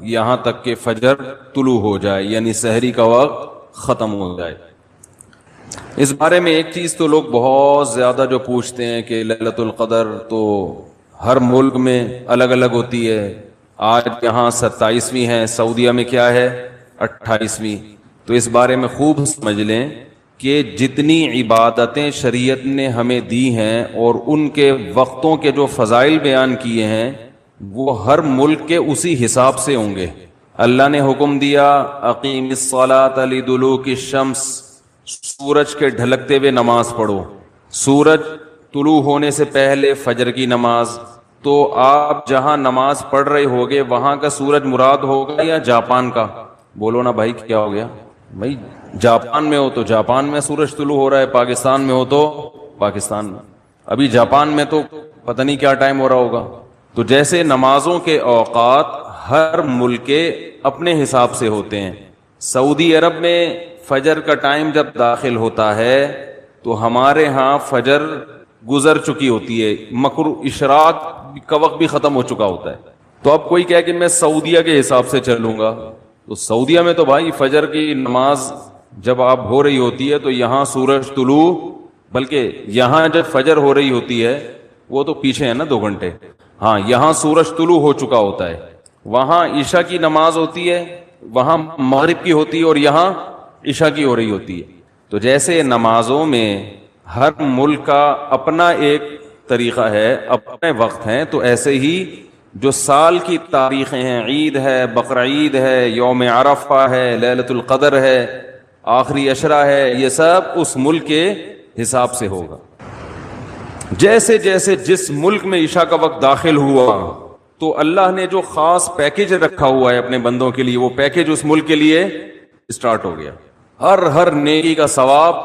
یہاں تک کہ فجر طلوع ہو جائے، یعنی سحری کا وقت ختم ہو جائے۔ اس بارے میں ایک چیز تو لوگ بہت زیادہ جو پوچھتے ہیں کہ لیلۃ القدر تو ہر ملک میں الگ الگ ہوتی ہے، آج یہاں 27ویں ہے، سعودیہ میں کیا ہے 28ویں۔ تو اس بارے میں خوب سمجھ لیں کہ جتنی عبادتیں شریعت نے ہمیں دی ہیں اور ان کے وقتوں کے جو فضائل بیان کیے ہیں وہ ہر ملک کے اسی حساب سے ہوں گے۔ اللہ نے حکم دیا اقیم الصلاۃ لدلوک الشمس، سورج کے ڈھلکتے ہوئے نماز پڑھو، سورج طلوع ہونے سے پہلے فجر کی نماز۔ تو آپ جہاں نماز پڑھ رہے ہوگے وہاں کا سورج مراد ہوگا یا جاپان کا؟ بولو نا بھائی، کیا ہو گیا بھائی؟ جاپان میں ہو تو جاپان میں سورج طلوع ہو رہا ہے، پاکستان میں ہو تو پاکستان میں۔ ابھی جاپان میں تو پتہ نہیں کیا ٹائم ہو رہا ہوگا۔ تو جیسے نمازوں کے اوقات ہر ملک کے اپنے حساب سے ہوتے ہیں، سعودی عرب میں فجر کا ٹائم جب داخل ہوتا ہے تو ہمارے ہاں فجر گزر چکی ہوتی ہے، اشراق کا وقت بھی ختم ہو چکا ہوتا ہے۔ تو اب کوئی کہے کہ میں سعودیہ کے حساب سے چلوں گا، تو سعودیہ میں تو بھائی فجر کی نماز جب آپ ہو رہی ہوتی ہے تو یہاں سورج طلوع، بلکہ یہاں جب فجر ہو رہی ہوتی ہے وہ تو پیچھے ہے نا 2 گھنٹے، ہاں یہاں سورج طلوع ہو چکا ہوتا ہے، وہاں عشاء کی نماز ہوتی ہے، وہاں مغرب کی ہوتی ہے اور یہاں عشاء کی ہو رہی ہوتی ہے۔ تو جیسے نمازوں میں ہر ملک کا اپنا ایک طریقہ ہے، اپنے وقت ہیں، تو ایسے ہی جو سال کی تاریخیں ہیں، عید ہے، بقرعید ہے، یوم عرفہ ہے، لیلۃ القدر ہے، آخری عشرہ ہے، یہ سب اس ملک کے حساب سے ہوگا۔ جیسے جیسے جس ملک میں عشاء کا وقت داخل ہوا تو اللہ نے جو خاص پیکج رکھا ہوا ہے اپنے بندوں کے لیے، وہ پیکج اس ملک کے لیے اسٹارٹ ہو گیا۔ ہر نیکی کا ثواب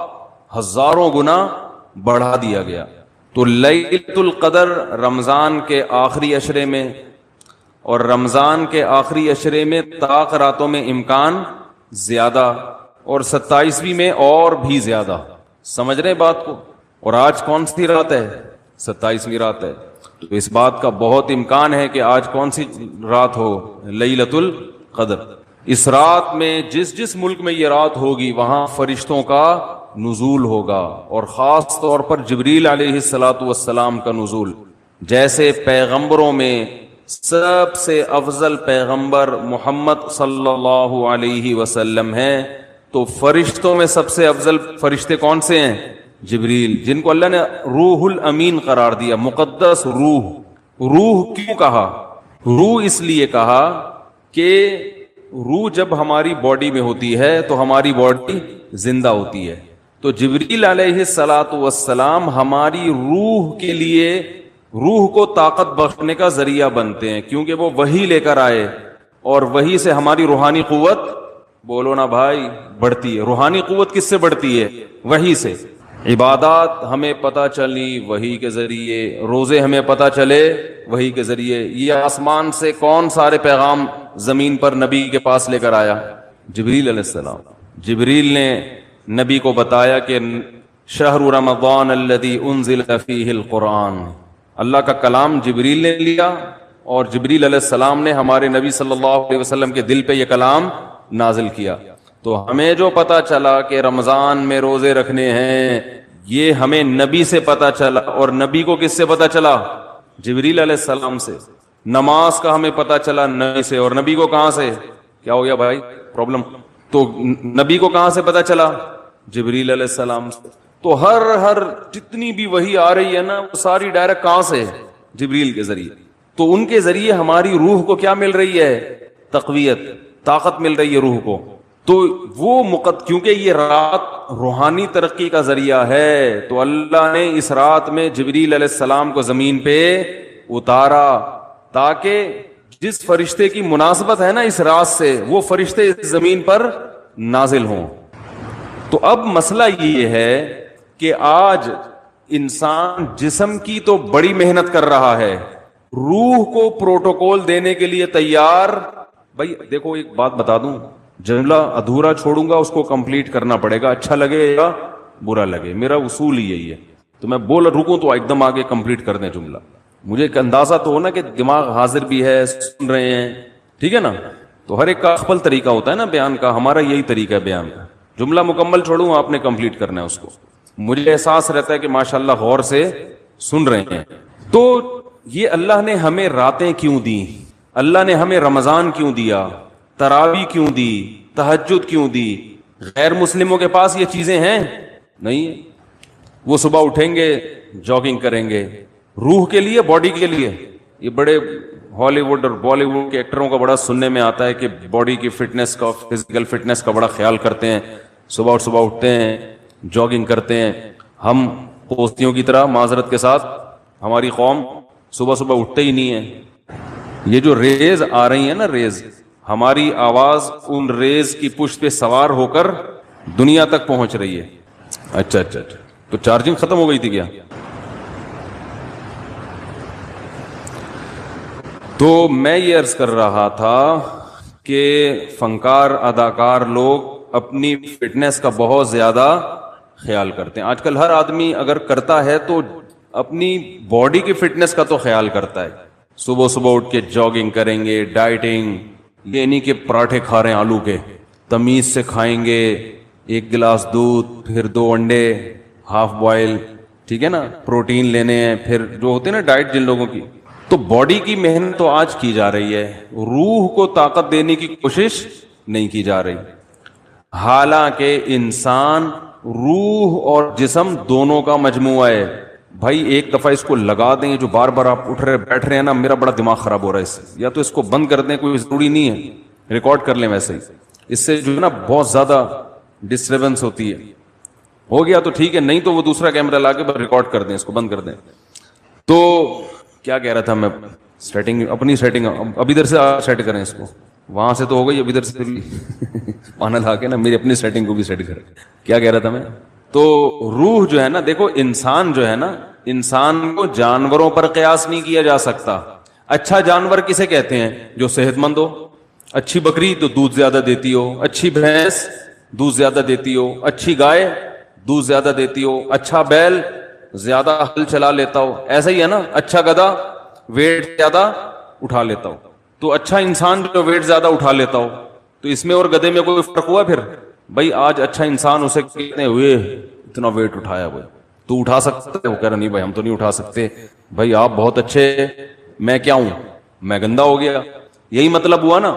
ہزاروں گنا بڑھا دیا گیا۔ تو لیلۃ القدر رمضان کے آخری عشرے میں، اور رمضان کے آخری عشرے میں طاق راتوں میں امکان زیادہ، اور 27ویں میں اور بھی زیادہ۔ سمجھ رہے بات کو؟ اور آج کون سی رات ہے؟ 27ویں رات ہے۔ تو اس بات کا بہت امکان ہے کہ آج کون سی رات ہو؟ لیلۃ القدر۔ اس رات میں جس ملک میں یہ رات ہوگی وہاں فرشتوں کا نزول ہوگا، اور خاص طور پر جبریل علیہ الصلاۃ والسلام کا نزول۔ جیسے پیغمبروں میں سب سے افضل پیغمبر محمد صلی اللہ علیہ وسلم ہیں، تو فرشتوں میں سب سے افضل فرشتے کون سے ہیں؟ جبریل، جن کو اللہ نے روح الامین قرار دیا، مقدس روح۔ روح کیوں کہا؟ روح اس لیے کہا کہ روح جب ہماری باڈی میں ہوتی ہے تو ہماری باڈی زندہ ہوتی ہے، تو جبریل علیہ الصلاۃ والسلام ہماری روح کے لیے، روح کو طاقت بخشنے کا ذریعہ بنتے ہیں، کیونکہ وہ وحی لے کر آئے، اور وحی سے ہماری روحانی قوت، بولو نا بھائی، بڑھتی ہے۔ روحانی قوت کس سے بڑھتی ہے؟ وحی سے۔ عبادات ہمیں پتہ چلی وحی کے ذریعے، روزے ہمیں پتہ چلے وحی کے ذریعے۔ یہ آسمان سے کون سارے پیغام زمین پر نبی کے پاس لے کر آیا؟ جبریل علیہ السلام۔ جبریل نے نبی کو بتایا کہ شہر رمضان الذی انزل فیہ القرآن، اللہ کا کلام جبریل نے لیا، اور جبریل علیہ السلام نے ہمارے نبی صلی اللہ علیہ وسلم کے دل پہ یہ کلام نازل کیا۔ تو ہمیں جو پتا چلا کہ رمضان میں روزے رکھنے ہیں، یہ ہمیں نبی سے پتا چلا، اور نبی کو کس سے پتا چلا؟ جبریل علیہ السلام سے۔ نماز کا ہمیں پتا چلا نبی سے، اور نبی کو کہاں سے؟ کیا ہو گیا بھائی؟ پرابلم؟ تو نبی کو کہاں سے پتا چلا؟ جبریل علیہ السلام سے۔ تو ہر جتنی بھی وحی آ رہی ہے نا، وہ ساری ڈائریکٹ کہاں سے؟ جبریل کے ذریعے۔ تو ان کے ذریعے ہماری روح کو کیا مل رہی ہے؟ تقویت، طاقت مل رہی ہے روح کو۔ تو وہ کیونکہ یہ رات روحانی ترقی کا ذریعہ ہے، تو اللہ نے اس رات میں جبریل علیہ السلام کو زمین پہ اتارا، تاکہ جس فرشتے کی مناسبت ہے نا اس رات سے، وہ فرشتے اس زمین پر نازل ہوں۔ تو اب مسئلہ یہ ہے کہ آج انسان جسم کی تو بڑی محنت کر رہا ہے، روح کو پروٹوکول دینے کے لیے تیار۔ بھائی دیکھو ایک بات بتا دوں، جملہ ادھورا چھوڑوں گا اس کو کمپلیٹ کرنا پڑے گا، اچھا لگے یا برا لگے، میرا اصول ہی یہی ہے۔ تو میں بول رکوں تو ایک دم آگے کمپلیٹ کر دیں جملہ، مجھے ایک اندازہ تو ہو نا کہ دماغ حاضر بھی ہے، سن رہے ہیں، ٹھیک ہے نا؟ تو ہر ایک کا اخبل طریقہ ہوتا ہے نا بیان کا, ہمارا یہی طریقہ ہے بیان کا. جملہ مکمل چھوڑوں, آپ نے کمپلیٹ کرنا ہے اس کو. مجھے احساس رہتا ہے کہ ماشاءاللہ غور سے سن رہے ہیں. تو یہ اللہ نے ہمیں راتیں کیوں دی, اللہ نے ہمیں رمضان کیوں دیا, تراویح کیوں دی, تہجد کیوں دی؟ غیر مسلموں کے پاس یہ چیزیں ہیں نہیں. وہ صبح اٹھیں گے, جاگنگ کریں گے, روح کے لیے, باڈی کے لیے. یہ بڑے ہالی ووڈ اور بالی ووڈ کے ایکٹروں کا بڑا سننے میں آتا ہے کہ باڈی کی فٹنس کا, فزیکل فٹنس کا بڑا خیال کرتے ہیں, صبح اٹھتے ہیں, جاگنگ کرتے ہیں. ہم پوستیوں کی طرح, معذرت کے ساتھ, ہماری قوم صبح اٹھتے ہی نہیں ہے. یہ جو ریز آ رہی ہیں نا, ریز, ہماری آواز ان ریز کی پشت پہ سوار ہو کر دنیا تک پہنچ رہی ہے. اچھا, تو چارجنگ ختم ہو گئی تھی کیا؟ تو میں یہ عرض کر رہا تھا کہ فنکار, اداکار لوگ اپنی فٹنس کا بہت زیادہ خیال کرتے ہیں. آج کل ہر آدمی اگر کرتا ہے تو اپنی باڈی کی فٹنس کا تو خیال کرتا ہے. صبح اٹھ کے جاگنگ کریں گے, ڈائٹنگ, یہ نہیں کہ پراٹھے کھا رہے ہیں آلو کے, تمیز سے کھائیں گے, 1 گلاس دودھ, پھر 2 انڈے ہاف بوائل, ٹھیک ہے نا, پروٹین لینے ہیں, پھر جو ہوتے ہیں نا ڈائٹ جن لوگوں کی. تو باڈی کی محنت تو آج کی جا رہی ہے, روح کو طاقت دینے کی کوشش نہیں کی جا رہی. حالانکہ انسان روح اور جسم دونوں کا مجموعہ ہے. بھائی ایک دفعہ اس کو لگا دیں, جو بار بار آپ اٹھ رہے بیٹھ رہے ہیں نا, میرا بڑا دماغ خراب ہو رہا ہے اس سے, یا تو اس کو بند کر دیں, کوئی ضروری نہیں ہے, ریکارڈ کر لیں ویسے ہی. اس سے جو ہے نا بہت زیادہ ڈسٹربنس ہوتی ہے. ہو گیا تو ٹھیک ہے, نہیں تو وہ دوسرا کیمرہ لا کے ریکارڈ کر دیں, اس کو بند کر دیں. تو کیا کہہ رہا تھا میں, سیٹنگ, اپنی سیٹنگ اب ادھر سے سیٹ کریں اس کو, وہاں سے تو ہو گئی, اب ادھر سے پانا لا کے نا میری اپنی سیٹنگ کو بھی سیٹ کریں. کیا کہہ رہا تھا میں؟ تو روح جو ہے نا, دیکھو انسان جو ہے نا, انسان کو جانوروں پر قیاس نہیں کیا جا سکتا. اچھا جانور کسے کہتے ہیں؟ جو صحت مند ہو. اچھی بکری تو دودھ زیادہ دیتی ہو, اچھی بھینس دودھ زیادہ دیتی ہو, اچھی گائے دودھ زیادہ دیتی ہو, اچھا بیل زیادہ ہل چلا لیتا ہو, ایسا ہی ہے نا. اچھا گدھا ویٹ زیادہ اٹھا لیتا ہو. تو اچھا انسان جو ویٹ زیادہ اٹھا لیتا ہو, تو اس میں اور گدھے میں کوئی فرق ہوا؟ پھر بھائی آج اچھا انسان اسے کتنے ہوئے, اتنا ویٹ اٹھایا وہ, تو اٹھا سکتا ہے؟ وہ کہہ رہا نہیں بھائی ہم تو نہیں اٹھا سکتے. بھائی آپ بہت اچھے, میں کیا ہوں, میں گندا ہو گیا. یہی مطلب ہوا نا.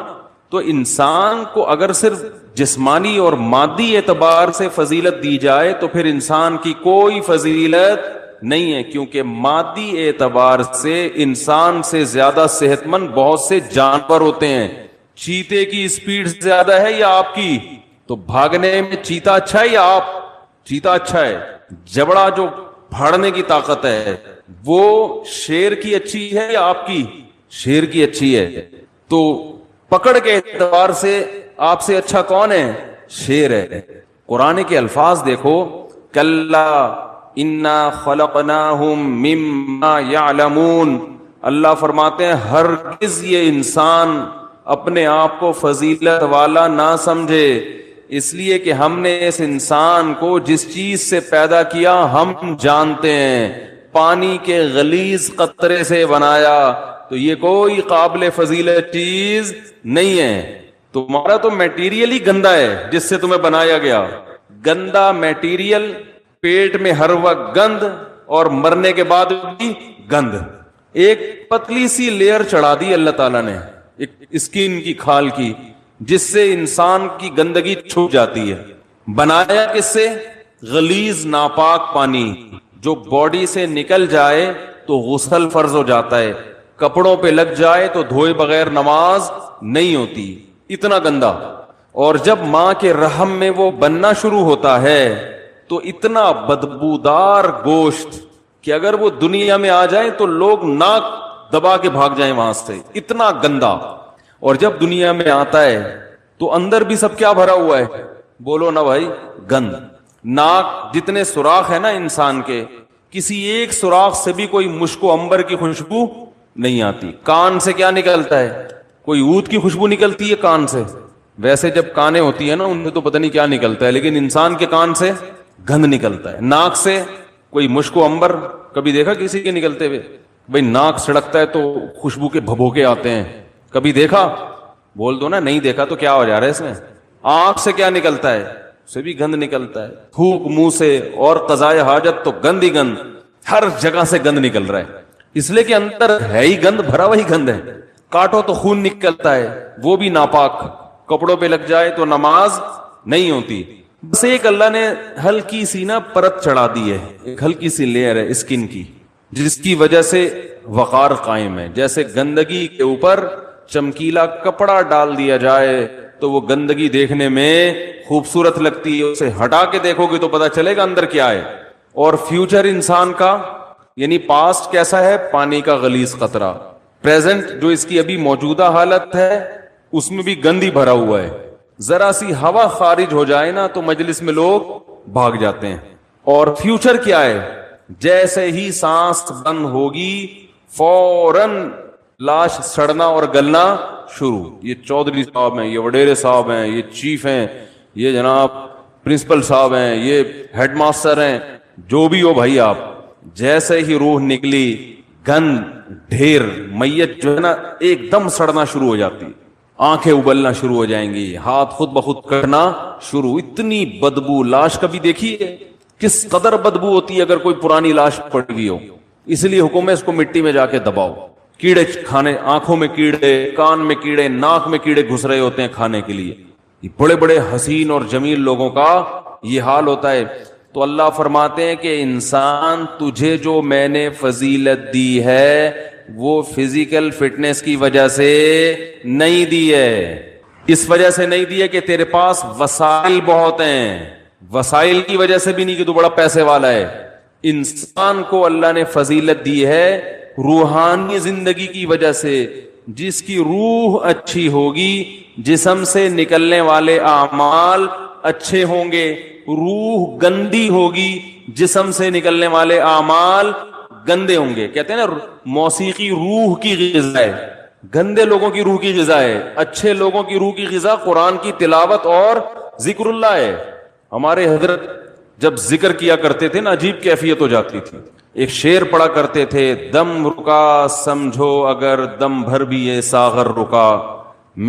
تو انسان کو اگر صرف جسمانی اور مادی اعتبار سے فضیلت دی جائے تو پھر انسان کی کوئی فضیلت نہیں ہے, کیونکہ مادی اعتبار سے انسان سے زیادہ صحت مند بہت سے جانور ہوتے ہیں. چیتے کی اسپیڈ زیادہ ہے یا آپ کی؟ تو بھاگنے میں چیتا اچھا ہے یا آپ؟ چیتا اچھا ہے. جبڑا جو پھاڑنے کی طاقت ہے وہ شیر کی اچھی ہے یا آپ کی؟ شیر کی اچھی ہے. تو پکڑ کے اعتبار سے آپ سے اچھا کون ہے؟ شیر ہے. قرآن کے الفاظ دیکھو, کلا انا خلقناہم مما یعلمون. اللہ فرماتے ہیں ہرگز یہ انسان اپنے آپ کو فضیلت والا نہ سمجھے, اس لیے کہ ہم نے اس انسان کو جس چیز سے پیدا کیا ہم جانتے ہیں, پانی کے غلیظ قطرے سے بنایا, تو یہ کوئی قابل فضیلت چیز نہیں ہے. تمہارا تو میٹیریل ہی گندا ہے جس سے تمہیں بنایا گیا. گندا میٹیریل, پیٹ میں ہر وقت گند, اور مرنے کے بعد بھی گند. ایک پتلی سی لیئر چڑھا دی اللہ تعالیٰ نے, ایک اسکن کی, کھال کی, جس سے انسان کی گندگی چھپ جاتی ہے. بنایا کس سے؟ غلیظ ناپاک پانی, جو باڈی سے نکل جائے تو غسل فرض ہو جاتا ہے, کپڑوں پہ لگ جائے تو دھوئے بغیر نماز نہیں ہوتی, اتنا گندا. اور جب ماں کے رحم میں وہ بننا شروع ہوتا ہے تو اتنا بدبودار گوشت کہ اگر وہ دنیا میں آ جائے تو لوگ ناک دبا کے بھاگ جائیں وہاں سے, اتنا گندا. اور جب دنیا میں آتا ہے تو اندر بھی سب کیا بھرا ہوا ہے؟ بولو نا بھائی, گند. ناک جتنے سوراخ ہے نا انسان کے, کسی ایک سوراخ سے بھی کوئی مشک و عنبر کی خوشبو نہیں آتی. کان سے کیا نکلتا ہے؟ کوئی عود کی خوشبو نکلتی ہے کان سے. ویسے جب کانیں ہوتی ہیں نا ان سے تو پتہ نہیں کیا نکلتا ہے, لیکن انسان کے کان سے گند نکلتا ہے. ناک سے کوئی مشک و عنبر کبھی دیکھا کسی کے نکلتے ہوئے؟ بھائی ناک سڑکتا ہے تو خوشبو کے بھبوکے آتے ہیں, کبھی دیکھا؟ بول دو نا نہیں دیکھا تو کیا ہو جا رہا ہے اس میں؟ آنکھ سے کیا نکلتا ہے؟ سے بھی گند نکلتا ہے، تھوک منہ سے اور قضائے حاجت تو گند ہی گند، ہر جگہ سے گند نکل رہا ہے، اس لیے کہ اندر ہے ہی گند، بھرا ہوا ہی گند ہے، کاٹو تو خون نکلتا ہے، وہ بھی ناپاک، کپڑوں پہ لگ جائے تو نماز نہیں ہوتی۔ بس ایک اللہ نے ہلکی سی نا پرت چڑھا دی ہے، ایک ہلکی سی لیئر ہے اسکن کی، جس کی وجہ سے وقار قائم ہے۔ جیسے گندگی کے اوپر چمکیلا کپڑا ڈال دیا جائے تو وہ گندگی دیکھنے میں خوبصورت لگتی ہے، اسے ہٹا کے دیکھو گے تو پتا چلے گا اندر کیا ہے۔ اور فیوچر انسان کا یعنی پاسٹ کیسا ہے؟ پانی کا غلیظ قطرہ، پریزنٹ جو اس کی ابھی موجودہ حالت ہے اس میں بھی گندی بھرا ہوا ہے، ذرا سی ہوا خارج ہو جائے نا تو مجلس میں لوگ بھاگ جاتے ہیں۔ اور فیوچر کیا ہے؟ جیسے ہی سانس بند ہوگی فوراً لاش سڑنا اور گلنا شروع۔ یہ چودھری صاحب ہیں، یہ وڈیرے صاحب ہیں، یہ چیف ہیں، یہ جناب پرنسپل صاحب ہیں، یہ ہیڈ ماسٹر ہیں، جو بھی ہو بھائی آپ، جیسے ہی روح نکلی گند ڈھیر، میت جو ہے نا ایک دم سڑنا شروع ہو جاتی، آنکھیں ابلنا شروع ہو جائیں گی، ہاتھ خود بخود کرنا شروع، اتنی بدبو لاش کبھی دیکھی ہے؟ کس قدر بدبو ہوتی ہے اگر کوئی پرانی لاش پڑ گئی ہو۔ اس لیے حکم ہے اس کو مٹی میں جا کے دباؤ، کیڑے کھانے، آنکھوں میں کیڑے، کان میں کیڑے، ناک میں کیڑے گھس رہے ہوتے ہیں کھانے کے لیے، یہ بڑے بڑے حسین اور جمیل لوگوں کا یہ حال ہوتا ہے۔ تو اللہ فرماتے ہیں کہ انسان تجھے جو میں نے فضیلت دی ہے وہ فزیکل فٹنس کی وجہ سے نہیں دی ہے، اس وجہ سے نہیں دی ہے کہ تیرے پاس وسائل بہت ہیں، وسائل کی وجہ سے بھی نہیں کہ تو بڑا پیسے والا ہے۔ انسان کو اللہ نے فضیلت دی ہے روحانی زندگی کی وجہ سے، جس کی روح اچھی ہوگی جسم سے نکلنے والے اعمال اچھے ہوں گے، روح گندی ہوگی جسم سے نکلنے والے اعمال گندے ہوں گے۔ کہتے ہیں نا موسیقی روح کی غذا ہے، گندے لوگوں کی روح کی غذا ہے، اچھے لوگوں کی روح کی غذا قرآن کی تلاوت اور ذکر اللہ ہے۔ ہمارے حضرت جب ذکر کیا کرتے تھے نا عجیب کیفیت ہو جاتی تھی، ایک شعر پڑھا کرتے تھے، دم رکا سمجھو اگر دم بھر بھی یہ ساغر رکا،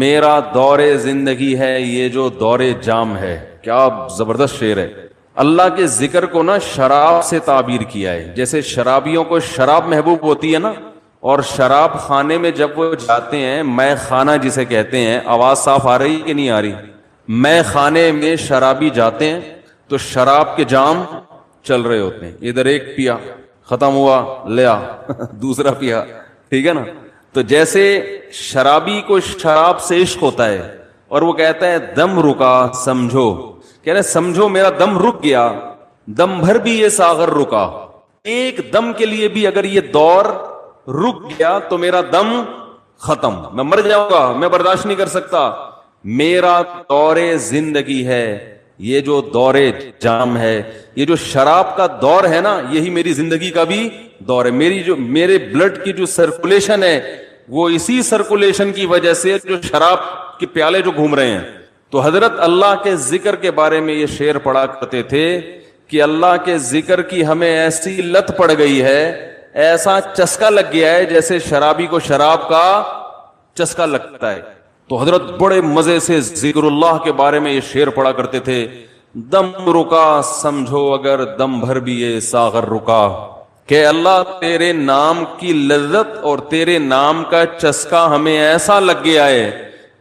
میرا دور زندگی ہے یہ جو دور جام ہے۔ کیا زبردست شعر ہے۔ اللہ کے ذکر کو نا شراب سے تعبیر کیا ہے، جیسے شرابیوں کو شراب محبوب ہوتی ہے نا، اور شراب خانے میں جب وہ جاتے ہیں، میں خانہ جسے کہتے ہیں، آواز صاف آ رہی کہ نہیں آ رہی؟ میں خانے میں شرابی جاتے ہیں تو شراب کے جام چل رہے ہوتے ہیں، ادھر ایک پیا ختم ہوا لیا دوسرا پیا، ٹھیک ہے نا؟ تو جیسے شرابی کو شراب سے عشق ہوتا ہے اور وہ کہتا ہے دم رکا سمجھو، کہہ رہے سمجھو میرا دم رک گیا، دم بھر بھی یہ ساغر رکا، ایک دم کے لیے بھی اگر یہ دور رک گیا تو میرا دم ختم، میں مر جاؤں گا، میں برداشت نہیں کر سکتا۔ میرا دور زندگی ہے یہ جو دور جام ہے، یہ جو شراب کا دور ہے نا یہی میری زندگی کا بھی دور ہے، میرے بلڈ کی جو سرکولیشن ہے وہ اسی سرکولیشن کی وجہ سے جو شراب کے پیالے جو گھوم رہے ہیں۔ تو حضرت اللہ کے ذکر کے بارے میں یہ شعر پڑھا کرتے تھے کہ اللہ کے ذکر کی ہمیں ایسی لت پڑ گئی ہے، ایسا چسکا لگ گیا ہے جیسے شرابی کو شراب کا چسکا لگتا ہے۔ تو حضرت بڑے مزے سے ذکر اللہ کے بارے میں یہ شعر پڑھا کرتے تھے، دم رکا سمجھو اگر دم بھر بھی یہ ساغر رکا، کہ اللہ تیرے نام کی لذت اور تیرے نام کا چسکا ہمیں ایسا لگ گیا ہے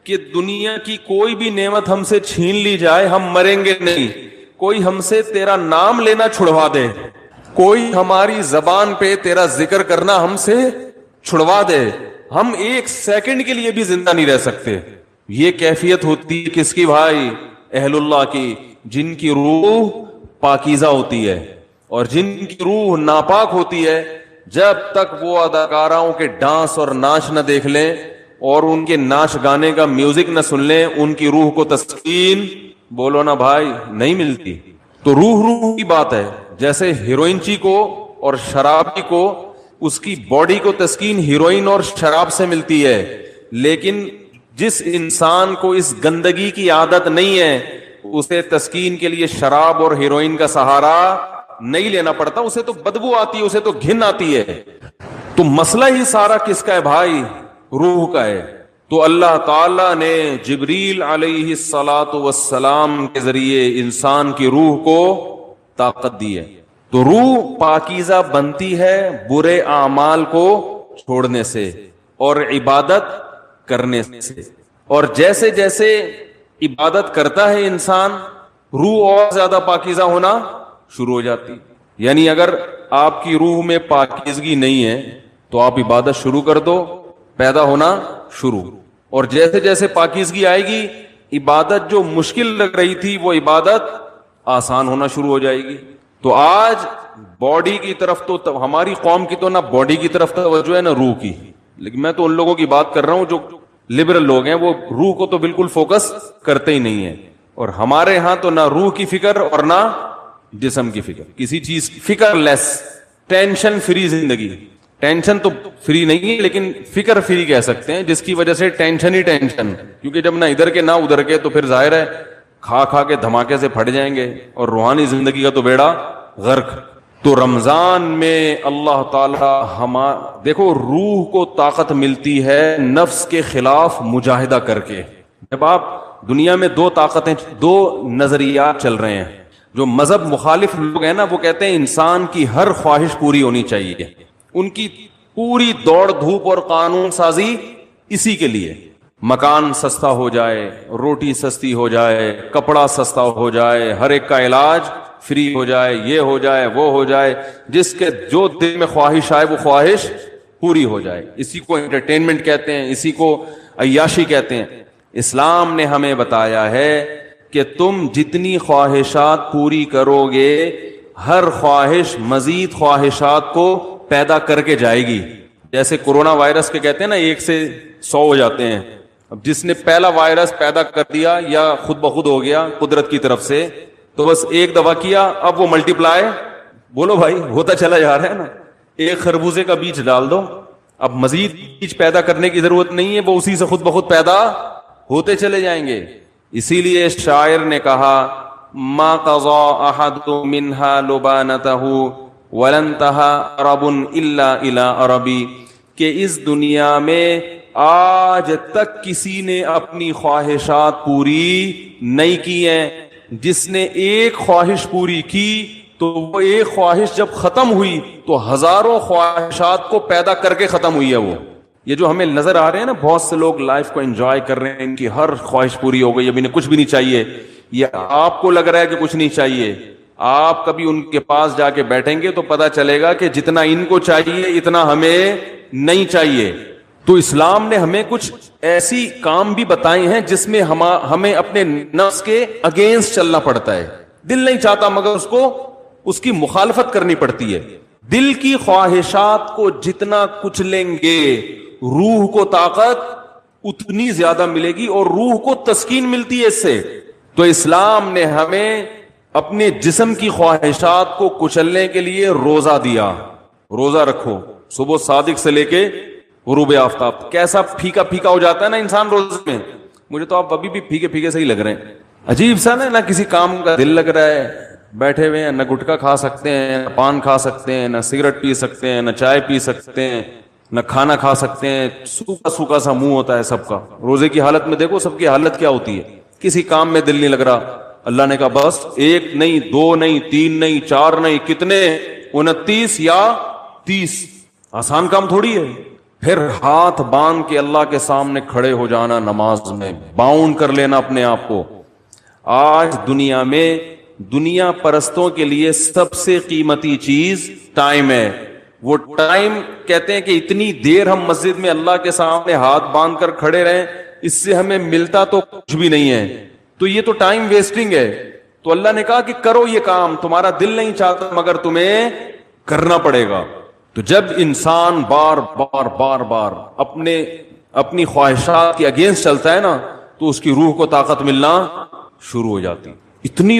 کہ دنیا کی کوئی بھی نعمت ہم سے چھین لی جائے ہم مریں گے نہیں، کوئی ہم سے تیرا نام لینا چھڑوا دے، کوئی ہماری زبان پہ تیرا ذکر کرنا ہم سے چھڑوا دے، ہم ایک سیکنڈ کے لیے بھی زندہ نہیں رہ سکتے۔ یہ کیفیت ہوتی ہے کس کی بھائی؟ اہل اللہ کی، جن کی روح پاکیزہ ہوتی ہے، اور جن کی روح ناپاک ہوتی ہے جب تک وہ اداکاراؤں کے ڈانس اور ناچ نہ دیکھ لیں اور ان کے ناچ گانے کا میوزک نہ سن لیں، ان کی روح کو تسکین بولو نا بھائی نہیں ملتی۔ تو روح کی بات ہے، جیسے ہیروئنچی کو اور شرابی کو اس کی باڈی کو تسکین ہیروئن اور شراب سے ملتی ہے، لیکن جس انسان کو اس گندگی کی عادت نہیں ہے اسے تسکین کے لیے شراب اور ہیروئن کا سہارا نہیں لینا پڑتا، اسے تو بدبو آتی ہے، اسے تو گھن آتی ہے۔ تو مسئلہ ہی سارا کس کا ہے بھائی؟ روح کا ہے۔ تو اللہ تعالیٰ نے جبریل علیہ الصلاۃ والسلام کے ذریعے انسان کی روح کو طاقت دی ہے. تو روح پاکیزہ بنتی ہے برے اعمال کو چھوڑنے سے اور عبادت کرنے سے. اور جیسے جیسے عبادت کرتا ہے انسان، روح اور زیادہ پاکیزہ ہونا شروع ہو جاتی. یعنی اگر آپ کی روح میں پاکیزگی نہیں ہے تو آپ عبادت شروع کر دو، پیدا ہونا شروع. اور جیسے جیسے پاکیزگی آئے گی، عبادت جو مشکل لگ رہی تھی وہ عبادت آسان ہونا شروع ہو جائے گی. تو آج باڈی کی طرف تو ہماری قوم کی تو نہ باڈی کی طرف توجہ ہے نہ روح کی. لیکن میں تو ان لوگوں کی بات کر رہا ہوں جو لبرل لوگ ہیں، وہ روح کو تو بالکل فوکس کرتے ہی نہیں ہیں. اور ہمارے ہاں تو نہ روح کی فکر اور نہ جسم کی فکر، کسی چیز کی فکر لیس، ٹینشن فری زندگی. ٹینشن تو فری نہیں ہے لیکن فکر فری کہہ سکتے ہیں، جس کی وجہ سے ٹینشن ہی ٹینشن. کیونکہ جب نہ ادھر کے نہ ادھر کے تو پھر ظاہر ہے کھا کھا کے دھماکے سے پھٹ جائیں گے اور روحانی زندگی کا تو بیڑا غرق. تو رمضان میں اللہ تعالی دیکھو روح کو طاقت ملتی ہے نفس کے خلاف مجاہدہ کر کے. جب آپ دنیا میں دو طاقتیں، دو نظریات چل رہے ہیں. جو مذہب مخالف لوگ ہیں نا، وہ کہتے ہیں انسان کی ہر خواہش پوری ہونی چاہیے. ان کی پوری دوڑ دھوپ اور قانون سازی اسی کے لیے، مکان سستا ہو جائے، روٹی سستی ہو جائے، کپڑا سستا ہو جائے، ہر ایک کا علاج فری ہو جائے، یہ ہو جائے وہ ہو جائے، جس کے جو دل میں خواہش آئے وہ خواہش پوری ہو جائے. اسی کو انٹرٹینمنٹ کہتے ہیں، اسی کو عیاشی کہتے ہیں. اسلام نے ہمیں بتایا ہے کہ تم جتنی خواہشات پوری کرو گے، ہر خواہش مزید خواہشات کو پیدا کر کے جائے گی. جیسے کورونا وائرس کے کہتے ہیں نا 1 سے 100 ہو جاتے ہیں. اب جس نے پہلا وائرس پیدا کر دیا یا خود بخود ہو گیا قدرت کی طرف سے، تو بس ایک دفعہ کیا، اب وہ ملٹی پلائی بولو بھائی ہوتا چلا جا رہا ہے نا. ایک خربوزے کا بیج ڈال دو، اب مزید بیج پیدا کرنے کی ضرورت نہیں ہے، وہ اسی سے خود بخود پیدا ہوتے چلے جائیں گے. اسی لیے شاعر نے کہا ما قضا احد منها لبانته ولن تها عرب الا الى عربی، کہ اس دنیا میں آج تک کسی نے اپنی خواہشات پوری نہیں کی ہیں. جس نے ایک خواہش پوری کی تو وہ ایک خواہش جب ختم ہوئی تو ہزاروں خواہشات کو پیدا کر کے ختم ہوئی ہے. وہ یہ جو ہمیں نظر آ رہے ہیں نا، بہت سے لوگ لائف کو انجوائے کر رہے ہیں، ان کی ہر خواہش پوری ہو گئی، اب انہیں کچھ بھی نہیں چاہیے. یہ آپ کو لگ رہا ہے کہ کچھ نہیں چاہیے، آپ کبھی ان کے پاس جا کے بیٹھیں گے تو پتا چلے گا کہ جتنا ان کو چاہیے اتنا ہمیں نہیں چاہیے. تو اسلام نے ہمیں کچھ ایسی کام بھی بتائے ہیں جس میں ہمیں اپنے نفس کے اگینسٹ چلنا پڑتا ہے. دل نہیں چاہتا مگر اس کی مخالفت کرنی پڑتی ہے. دل کی خواہشات کو جتنا کچلیں گے روح کو طاقت اتنی زیادہ ملے گی اور روح کو تسکین ملتی ہے اس سے. تو اسلام نے ہمیں اپنے جسم کی خواہشات کو کچلنے کے لیے روزہ دیا. روزہ رکھو صبح صادق سے لے کے غروب آفتاب. کیسا پھیکا پھیکا ہو جاتا ہے نا انسان روزے میں. مجھے تو آپ ابھی بھی پھیکے پھیکے سے ہی لگ رہے ہیں. عجیب سا نا کسی کام کا دل لگ رہا ہے، بیٹھے ہوئے ہیں، نہ گٹکا کھا سکتے ہیں، نہ پان کھا سکتے ہیں، نہ سگریٹ پی سکتے ہیں، نہ چائے پی سکتے ہیں، نہ کھانا کھا سکتے ہیں. سوکھا سوکھا سا منہ ہوتا ہے سب کا. روزے کی حالت میں دیکھو سب کی حالت کیا ہوتی ہے. کسی کام میں دل نہیں لگ رہا. اللہ نے کہا بس 1 نہیں 2 نہیں 3 نہیں 4 نہیں، کتنے 29 یا 30. آسان کام تھوڑی ہے. پھر ہاتھ باندھ کے اللہ کے سامنے کھڑے ہو جانا، نماز میں باؤنڈ کر لینا اپنے آپ کو. آج دنیا میں دنیا پرستوں کے لیے سب سے قیمتی چیز ٹائم ہے. وہ ٹائم کہتے ہیں کہ اتنی دیر ہم مسجد میں اللہ کے سامنے ہاتھ باندھ کر کھڑے رہیں، اس سے ہمیں ملتا تو کچھ بھی نہیں ہے. تو یہ تو ٹائم ویسٹنگ ہے. تو اللہ نے کہا کہ کرو یہ کام، تمہارا دل نہیں چاہتا مگر تمہیں کرنا پڑے گا. تو جب انسان بار بار بار بار اپنی خواہشات کے اگینسٹ چلتا ہے نا، تو اس کی روح کو طاقت ملنا شروع ہو جاتی. اتنی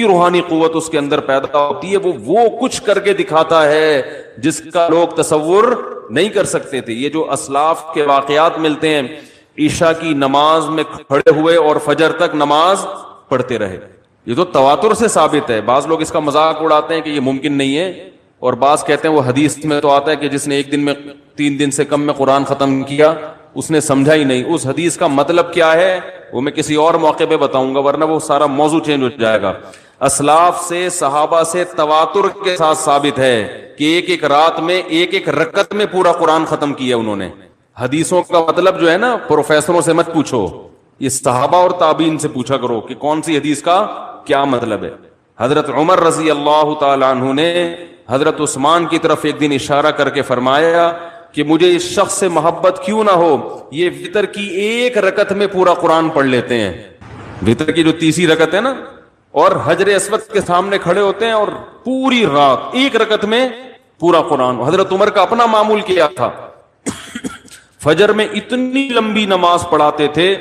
روحانی قوت اس کے اندر پیدا ہوتی ہے. وہ کچھ کر کے دکھاتا ہے جس کا لوگ تصور نہیں کر سکتے تھے. یہ جو اسلاف کے واقعات ملتے ہیں، عشاء کی نماز میں کھڑے ہوئے اور فجر تک نماز پڑھتے رہے، یہ تو تواتر سے ثابت ہے. بعض لوگ اس کا مذاق اڑاتے ہیں کہ یہ ممکن نہیں ہے. اور بعض کہتے ہیں وہ حدیث میں تو آتا ہے کہ جس نے ایک دن میں 3 دن سے کم میں قرآن ختم کیا اس نے سمجھا ہی نہیں. اس حدیث کا مطلب کیا ہے وہ میں کسی اور موقع پہ بتاؤں گا, ورنہ وہ سارا موضوع چینج ہو جائے گا. اسلاف سے صحابہ سے تواتر کے ساتھ ثابت ہے کہ ایک ایک رات میں ایک ایک رکعت میں پورا قرآن ختم کیا انہوں نے. حدیثوں کا مطلب جو ہے نا پروفیسروں سے مت پوچھو, یہ صحابہ اور تابعین سے پوچھا کرو کہ کون سی حدیث کا کیا مطلب ہے. حضرت عمر رضی اللہ تعالی عنہ نے حضرت عثمان کی طرف ایک دن اشارہ کر کے فرمایا کہ مجھے اس شخص سے محبت کیوں نہ ہو, یہ وتر کی ایک رکعت میں پورا قرآن پڑھ لیتے ہیں. وتر کی جو تیسری رکعت ہے نا, اور حجر اسود کے سامنے کھڑے ہوتے ہیں اور پوری رات ایک رکعت میں پورا قرآن. حضرت عمر کا اپنا معمول کیا تھا, فجر میں اتنی لمبی نماز پڑھاتے تھے,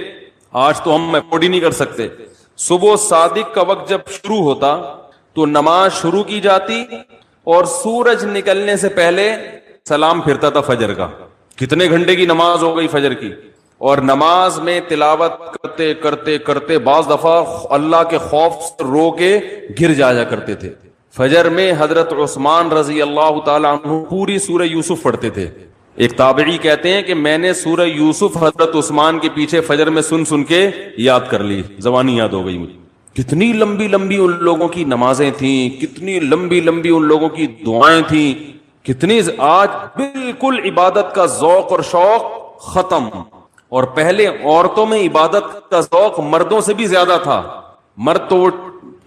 آج تو ہم افورڈ ہی نہیں کر سکتے. صبح صادق کا وقت جب شروع ہوتا تو نماز شروع کی جاتی اور سورج نکلنے سے پہلے سلام پھرتا تھا فجر کا. کتنے گھنٹے کی نماز ہو گئی فجر کی, اور نماز میں تلاوت کرتے کرتے کرتے بعض دفعہ اللہ کے خوف سے رو کے گر جایا کرتے تھے. فجر میں حضرت عثمان رضی اللہ تعالی عنہ پوری سورہ یوسف پڑھتے تھے. ایک تابعی کہتے ہیں کہ میں نے سورہ یوسف حضرت عثمان کے پیچھے فجر میں سن سن کے یاد کر لی, زبانی یاد ہو گئی مجھے. کتنی لمبی لمبی ان لوگوں کی نمازیں تھیں, کتنی لمبی لمبی ان لوگوں کی دعائیں تھیں, کتنی. آج بالکل عبادت کا ذوق اور شوق ختم. اور پہلے عورتوں میں عبادت کا ذوق مردوں سے بھی زیادہ تھا. مرد تو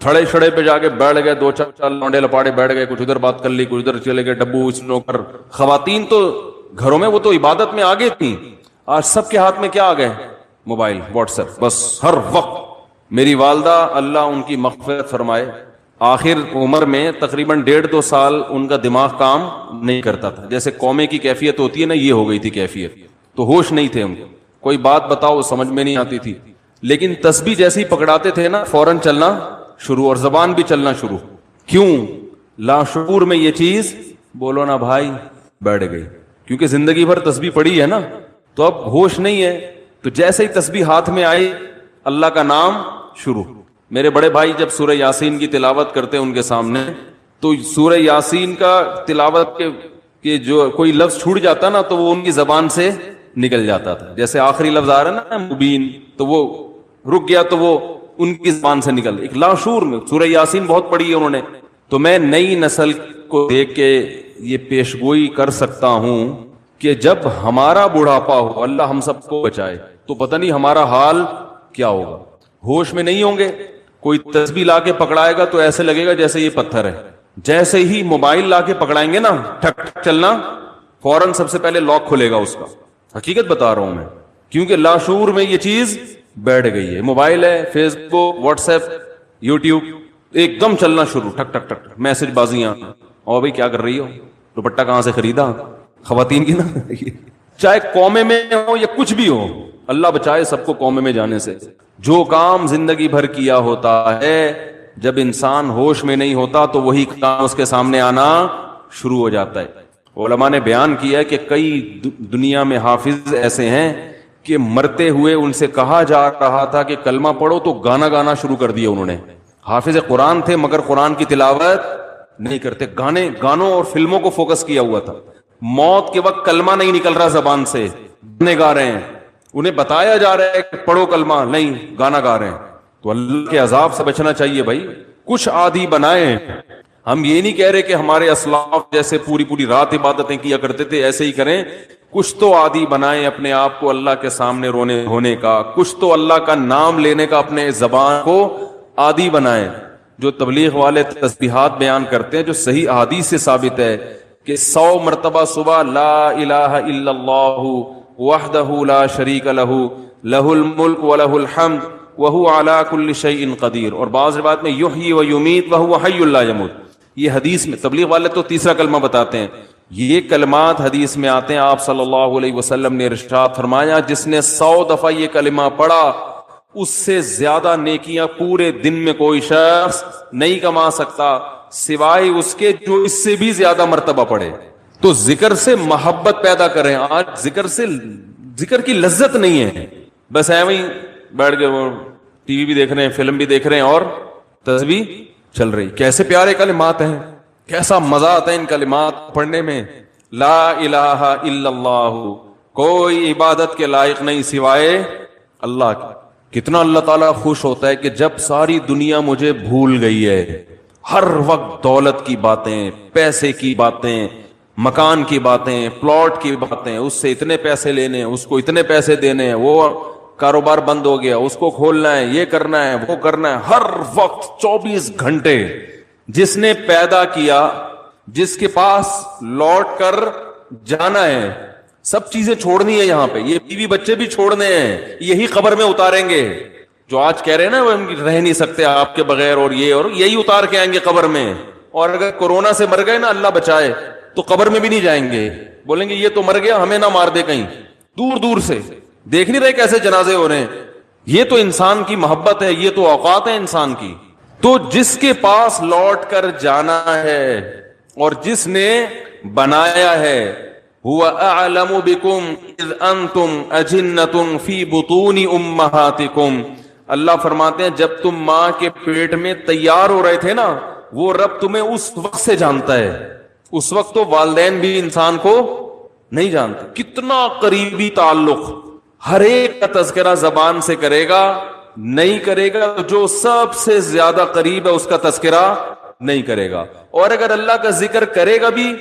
تھڑے چھڑے پہ جا کے بیٹھ گئے, 2-4 لونڈے لپاڑے بیٹھ گئے, کچھ ادھر بات کر لی, کچھ ادھر چلے گئے, ڈبو نوکر. خواتین تو گھروں میں وہ تو عبادت میں آگے تھیں. آج سب کے ہاتھ میں کیا آ گئے, موبائل, واٹس ایپ, بس ہر وقت. میری والدہ اللہ ان کی مغفرت فرمائے, آخر عمر میں تقریباً 1.5-2 سال ان کا دماغ کام نہیں کرتا تھا. جیسے قومے کی کیفیت ہوتی ہے نا, یہ ہو گئی تھی کیفیت. تو ہوش نہیں تھے ان کو, کوئی بات بتاؤ سمجھ میں نہیں آتی تھی. لیکن تسبیح جیسے ہی پکڑاتے تھے نا فوراً چلنا شروع, اور زبان بھی چلنا شروع. کیوں؟ لاشعور میں یہ چیز بولو نا بھائی بیٹھ گئی, کیونکہ زندگی بھر تسبیح پڑھی ہے نا, تو اب ہوش نہیں ہے. تو جیسے ہی تسبیح ہاتھ میں آئی اللہ کا نام شروع. میرے بڑے بھائی جب سورہ یاسین کی تلاوت کرتے ان کے سامنے, تو سورہ یاسین کا تلاوت کے جو کوئی لفظ چھوٹ جاتا نا تو وہ ان کی زبان سے نکل جاتا تھا. جیسے آخری لفظ آ رہا ہے نا مبین, تو وہ رک گیا تو وہ ان کی زبان سے نکل. ایک لاشعور میں سورہ یاسین بہت پڑھی ہے انہوں نے. تو میں نئی نسل کو دیکھ کے یہ پیشگوئی کر سکتا ہوں کہ جب ہمارا بڑھاپا ہو, اللہ ہم سب کو بچائے, تو پتہ نہیں ہمارا حال کیا ہوگا. ہوش میں نہیں ہوں گے. کوئی تسبیح لا کے پکڑائے گا تو ایسے لگے گا جیسے یہ پتھر ہے. جیسے ہی موبائل لا کے پکڑائیں گے نا ٹھک ٹھک چلنا, فوراً سب سے پہلے لاک کھلے گا اس کا. حقیقت بتا رہا ہوں میں, کیونکہ لاشعور میں یہ چیز بیٹھ گئی ہے. موبائل ہے, فیس بک, واٹس ایپ, یوٹیوب, ایک دم چلنا شروع, ٹھک ٹھک ٹھک, میسج بازیاں. اور بھائی کیا کر رہی ہو, دوپٹہ کہاں سے خریدا, خواتین کی نا. چاہے قومے میں ہو یا کچھ بھی ہو, اللہ بچائے سب کو قومے میں جانے سے. جو کام زندگی بھر کیا ہوتا ہے, جب انسان ہوش میں نہیں ہوتا تو وہی کام اس کے سامنے آنا شروع ہو جاتا ہے. علماء نے بیان کیا ہے کہ کئی دنیا میں حافظ ایسے ہیں کہ مرتے ہوئے ان سے کہا جا رہا تھا کہ کلمہ پڑھو تو گانا گانا شروع کر دیا انہوں نے. حافظ قرآن تھے مگر قرآن کی تلاوت نہیں کرتے, گانوں اور فلموں کو فوکس کیا ہوا تھا. موت کے وقت کلمہ نہیں نکل رہا زبان سے, گانے گا رہے ہیں. انہیں بتایا جا رہا ہے کہ پڑھو کلمہ, نہیں گانا گا رہے ہیں. تو اللہ کے عذاب سے بچنا چاہیے بھائی. کچھ عادی بنائیں. ہم یہ نہیں کہہ رہے کہ ہمارے اسلاف جیسے پوری پوری رات عبادتیں کیا کرتے تھے ایسے ہی کریں. کچھ تو عادی بنائیں اپنے آپ کو اللہ کے سامنے رونے ہونے کا, کچھ تو اللہ کا نام لینے کا اپنے زبان کو عادی بنائیں. جو تبلیغ والے تسبیحات بیان کرتے ہیں جو صحیح احادیث سے ثابت ہے کہ 100 مرتبہ صبح لا الہ الا اللہ وحدہ لا شریک لہ لہ الملک ولہ الحمد وہو علی کل شیء قدیر, اور بعض روایت میں یحیی و یمیت وہو حی لا یموت. یہ حدیث میں تبلیغ والے تو تیسرا کلمہ بتاتے ہیں, یہ کلمات حدیث میں آتے ہیں. آپ صلی اللہ علیہ وسلم نے ارشاد فرمایا جس نے 100 دفعہ یہ کلمہ پڑھا اس سے زیادہ نیکیاں پورے دن میں کوئی شخص نہیں کما سکتا سوائے اس کے جو اس سے بھی زیادہ مرتبہ پڑھے. تو ذکر سے محبت پیدا کریں. آج ذکر کی لذت نہیں ہے, بس ایویں بیٹھ کے وہ ٹی وی بھی دیکھ رہے ہیں, فلم بھی دیکھ رہے ہیں اور تسبیح چل رہی. کیسے پیارے کلمات ہیں, کیسا مزہ آتا ہے ان کلمات پڑھنے میں. لا الہ الا اللہ، کوئی عبادت کے لائق نہیں سوائے اللہ کی. کتنا اللہ تعالیٰ خوش ہوتا ہے کہ جب ساری دنیا مجھے بھول گئی ہے، ہر وقت دولت کی باتیں، پیسے کی باتیں، مکان کی باتیں، پلاٹ کی باتیں، اس سے اتنے پیسے لینے، اس کو اتنے پیسے دینے، وہ کاروبار بند ہو گیا، اس کو کھولنا ہے، یہ کرنا ہے، وہ کرنا ہے، ہر وقت 24 گھنٹے. جس نے پیدا کیا، جس کے پاس لوٹ کر جانا ہے، سب چیزیں چھوڑنی ہے یہاں پہ، یہ بیوی بچے بھی چھوڑنے ہیں، یہی قبر میں اتاریں گے. جو آج کہہ رہے ہیں نا وہ رہ نہیں سکتے آپ کے بغیر، اور یہی اتار کے آئیں گے قبر میں. اور اگر کورونا سے مر گئے نا، اللہ بچائے، تو قبر میں بھی نہیں جائیں گے، بولیں گے یہ تو مر گیا، ہمیں نہ مار دے کہیں. دور دور سے دیکھ نہیں رہے کیسے جنازے ہو رہے ہیں. یہ تو انسان کی محبت ہے، یہ تو اوقات ہے انسان کی. تو جس کے پاس لوٹ کر جانا ہے اور جس نے بنایا ہے، هو اعلم بكم اذ انتم اجنة في بطون امهاتكم. اللہ فرماتے ہیں جب تم ماں کے پیٹ میں تیار ہو رہے تھے نا، وہ رب تمہیں اس وقت سے جانتا ہے. اس وقت تو والدین بھی انسان کو نہیں جانتے. کتنا قریبی تعلق. ہر ایک کا تذکرہ زبان سے کرے گا، نہیں کرے گا تو جو سب سے زیادہ قریب ہے اس کا تذکرہ نہیں کرے گا. اور اگر اللہ کا ذکر کرے گا بھی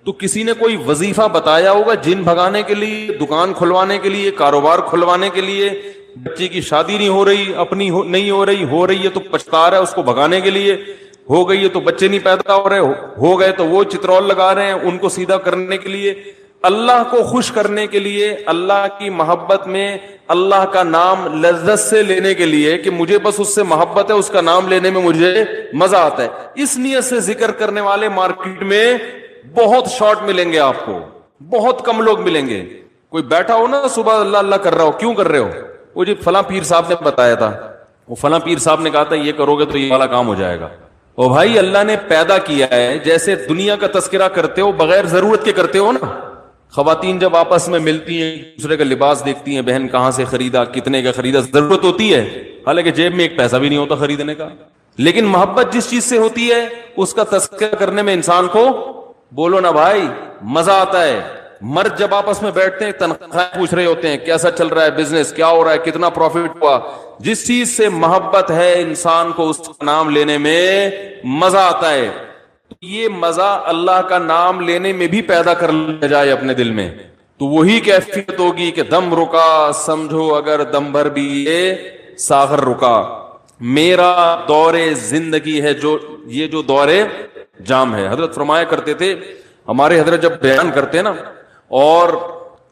تو کسی نے کوئی وظیفہ بتایا ہوگا جن بھگانے کے لیے، دکان کھلوانے کے لیے، کاروبار کھلوانے کے لیے، بچے کی شادی نہیں ہو رہی، اپنی نہیں ہو رہی ہے تو پچھتا رہا ہے اس کو بھگانے کے لیے، ہو گئی ہے تو بچے نہیں پیدا ہو رہے، ہو گئے تو وہ چترول لگا رہے ہیں ان کو سیدھا کرنے کے لیے. اللہ کو خوش کرنے کے لیے، اللہ کی محبت میں اللہ کا نام لذت سے لینے کے لیے کہ مجھے بس اس سے محبت ہے، اس کا نام لینے میں مجھے مزہ آتا ہے، اس نیت سے ذکر کرنے والے مارکیٹ میں بہت شارٹ ملیں گے آپ کو، بہت کم لوگ ملیں گے. کوئی بیٹھا ہو نا صبح اللہ اللہ کر رہا ہو، کیوں کر رہے ہو؟ وہ جی فلاں پیر صاحب نے بتایا تھا، وہ فلاں پیر صاحب نے کہا تھا یہ کرو گے تو یہ والا کام ہو جائے گا. او بھائی اللہ نے پیدا کیا ہے، جیسے دنیا کا تذکرہ کرتے ہو بغیر ضرورت کے کرتے ہو نا. خواتین جب آپس میں ملتی ہیں، دوسرے کا لباس دیکھتی ہیں، بہن کہاں سے خریدا، کتنے کا خریدا، ضرورت ہوتی ہے، حالانکہ جیب میں ایک پیسہ بھی نہیں ہوتا خریدنے کا. لیکن محبت جس چیز سے ہوتی ہے اس کا تذکرہ کرنے میں انسان کو، بولو نا بھائی، مزہ آتا ہے. مرد جب آپس میں بیٹھتے ہیں تنخواہ پوچھ رہے ہوتے ہیں، کیسا چل رہا ہے بزنس، کیا ہو رہا ہے، کتنا پروفٹ ہوا. جس چیز سے محبت ہے انسان کو اس کا نام لینے میں مزہ آتا ہے. یہ مزہ اللہ کا نام لینے میں بھی پیدا کر لیا جائے اپنے دل میں تو وہی کیفیت ہوگی کہ دم رکا سمجھو اگر دم بھر بھی یہ ساغر رکا. میرا دور زندگی ہے یہ جو دور جام ہے. حضرت فرمایا کرتے تھے، ہمارے حضرت جب بیان کرتے نا اور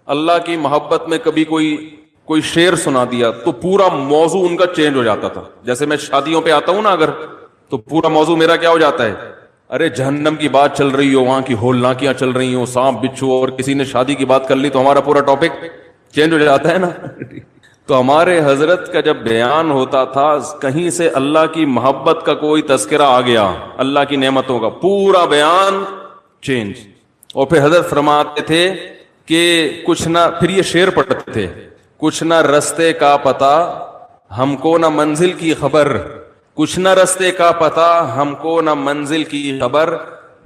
اللہ کی محبت میں کبھی کوئی شعر سنا دیا تو پورا موضوع ان کا چینج ہو جاتا تھا. جیسے میں شادیوں پہ آتا ہوں نا اگر، تو پورا موضوع میرا کیا ہو جاتا ہے، ارے جہنم کی بات چل رہی ہو، وہاں کی ہولناکیاں چل رہی ہوں، سانپ بچھو، اور کسی نے شادی کی بات کر لی تو ہمارا پورا ٹاپک چینج ہو جاتا ہے نا. تو ہمارے حضرت کا جب بیان ہوتا تھا کہیں سے اللہ کی محبت کا کوئی تذکرہ آ گیا، اللہ کی نعمتوں کا، پورا بیان چینج. اور پھر حضرت فرماتے تھے کہ کچھ نہ، پھر یہ شعر پڑھتے تھے، کچھ نہ رستے کا پتہ ہم کو نہ منزل کی خبر، کچھ نہ رستے کا پتہ ہم کو نہ منزل کی خبر،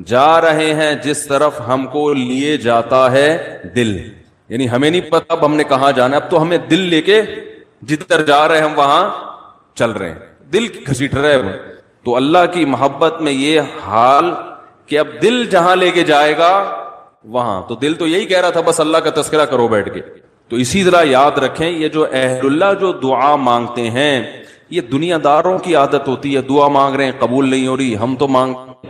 جا رہے ہیں جس طرف ہم کو لیے جاتا ہے دل. یعنی ہمیں نہیں پتا اب ہم نے کہاں جانا ہے، اب تو ہمیں دل لے کے جدھر جا رہے ہیں ہم وہاں چل رہے ہیں، دل گھسیٹ رہے ہیں. تو اللہ کی محبت میں یہ حال کہ اب دل جہاں لے کے جائے گا وہاں، تو دل تو یہی کہہ رہا تھا بس اللہ کا تذکرہ کرو بیٹھ کے. تو اسی طرح یاد رکھیں یہ جو اہل اللہ جو دعا مانگتے ہیں، یہ دنیا داروں کی عادت ہوتی ہے، دعا مانگ رہے ہیں قبول نہیں ہو رہی، ہم تو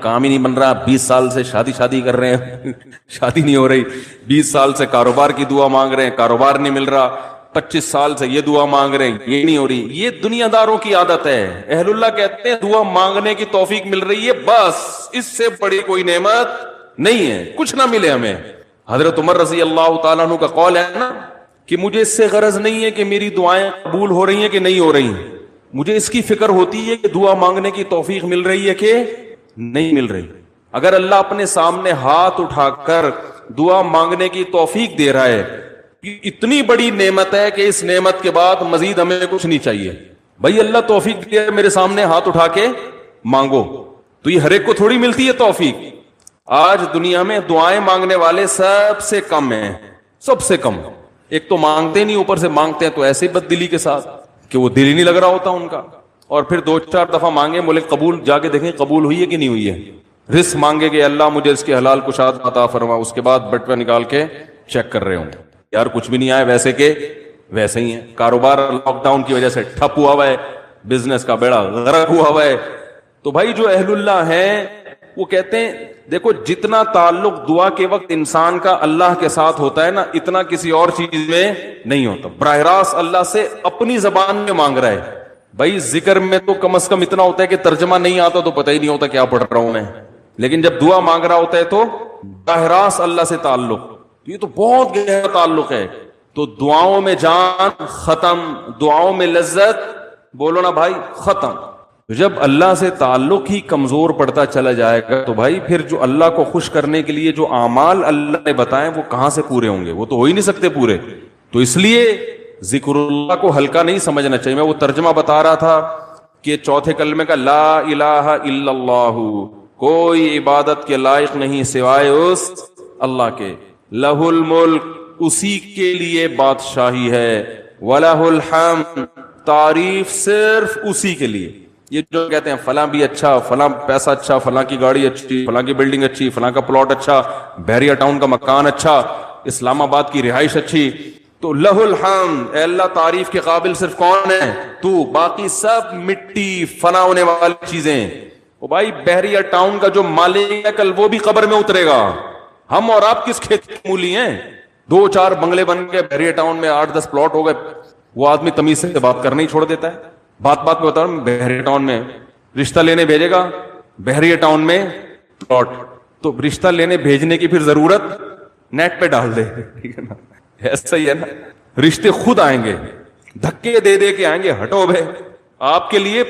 کام ہی نہیں بن رہا، 20 سال سے شادی کر رہے ہیں شادی نہیں ہو رہی، 20 سال سے کاروبار کی دعا مانگ رہے ہیں، کاروبار نہیں مل رہا، 25 سال سے یہ دعا مانگ رہے ہیں، یہ نہیں ہو رہی. یہ دنیا داروں کی عادت ہے. اہل اللہ کہتے ہیں دعا مانگنے کی توفیق مل رہی ہے، بس اس سے بڑی کوئی نعمت نہیں ہے، کچھ نہ ملے ہمیں. حضرت عمر رضی اللہ تعالیٰ عنہ کا قول ہے نا کہ مجھے اس سے غرض نہیں ہے کہ میری دعائیں قبول ہو رہی ہیں کہ نہیں ہو رہی، مجھے اس کی فکر ہوتی ہے کہ دعا مانگنے کی توفیق مل رہی ہے کہ نہیں مل رہی. اگر اللہ اپنے سامنے ہاتھ اٹھا کر دعا مانگنے کی توفیق دے رہا ہے، اتنی بڑی نعمت ہے کہ اس نعمت کے بعد مزید ہمیں کچھ نہیں چاہیے. بھائی اللہ توفیق دیا ہے میرے سامنے ہاتھ اٹھا کے مانگو، تو یہ ہر ایک کو تھوڑی ملتی ہے توفیق. آج دنیا میں دعائیں مانگنے والے سب سے کم ہیں، سب سے کم. ایک تو مانگتے نہیں، اوپر سے مانگتے ہیں تو ایسے بد دلی کے ساتھ کہ وہ دل ہی نہیں لگ رہا ہوتا ان کا. اور پھر 2-4 دفعہ مانگے، بولے قبول، جا کے دیکھیں قبول ہوئی ہے کہ نہیں ہوئی ہے. رزق مانگے کہ اللہ مجھے اس کے حلال کشاد عطا فرما، اس کے بعد بٹوا نکال کے چیک کر رہے ہوں گے یار کچھ بھی نہیں آئے، ویسے کہ ویسے ہی ہے. کاروبار لاک ڈاؤن کی وجہ سے ٹھپ ہوا ہوا ہے، بزنس کا بیڑا غرق ہوا ہوا ہے. تو بھائی جو اہل اللہ ہیں وہ کہتے ہیں دیکھو جتنا تعلق دعا کے وقت انسان کا اللہ کے ساتھ ہوتا ہے نا، اتنا کسی اور چیز میں نہیں ہوتا. براہ راست اللہ سے اپنی زبان میں مانگ رہا ہے. بھائی ذکر میں تو کم از کم اتنا ہوتا ہے کہ ترجمہ نہیں آتا تو پتہ ہی نہیں ہوتا کیا پڑھ رہا ہوں میں، لیکن جب دعا مانگ رہا ہوتا ہے تو براہ راست اللہ سے تعلق، یہ تو بہت گہرا تعلق ہے. تو دعاؤں میں جان ختم، دعاؤں میں لذت، بولو نا بھائی، ختم. جب اللہ سے تعلق ہی کمزور پڑتا چلا جائے گا تو بھائی پھر جو اللہ کو خوش کرنے کے لیے جو اعمال اللہ نے بتائے وہ کہاں سے پورے ہوں گے؟ وہ تو ہو ہی نہیں سکتے پورے. تو اس لیے ذکر اللہ کو ہلکا نہیں سمجھنا چاہیے. میں وہ ترجمہ بتا رہا تھا کہ چوتھے کلمے کا لا الہ الا اللہ، کوئی عبادت کے لائق نہیں سوائے اس اللہ کے. لہ الملک، اسی کے لیے بادشاہی ہے. وَلَهُ الْحَمْدُ، تعریف صرف اسی کے لیے. یہ جو کہتے ہیں فلاں بھی اچھا، فلاں پیسہ اچھا، فلاں کی گاڑی اچھی، فلاں کی بلڈنگ اچھی، فلاں کا پلاٹ اچھا، بحریہ ٹاؤن کا مکان اچھا، اسلام آباد کی رہائش اچھی، تو لہ الحمد، اے اللہ تعریف کے قابل صرف کون ہے؟ تو. باقی سب مٹی فنا ہونے والی چیزیں. او بھائی بحریہ ٹاؤن کا جو مالک ہے کل وہ بھی قبر میں اترے گا. ہم اور آپ کس کھیت کی مولی ہیں؟ 2-4 بنگلے بن گئے بحریہ ٹاؤن میں، 8-10 پلاٹ ہو گئے، وہ آدمی تمیز سے بات کرنا ہی چھوڑ دیتا ہے. بات میں بتا رہا ہوں، بحریہ ٹاؤن میں رشتہ لینے بھیجے گا، بحریہ ٹاؤن میں پلاٹ، تو رشتہ لینے بھیجنے کی پھر ضرورت نیٹ پہ ڈال دے، ٹھیک ہے نا؟ ایسا ہی ہے نا، رشتے خود آئیں گے، دھکے دے دے کے آئیں گے. ہٹو بھائی آپ کے لیے.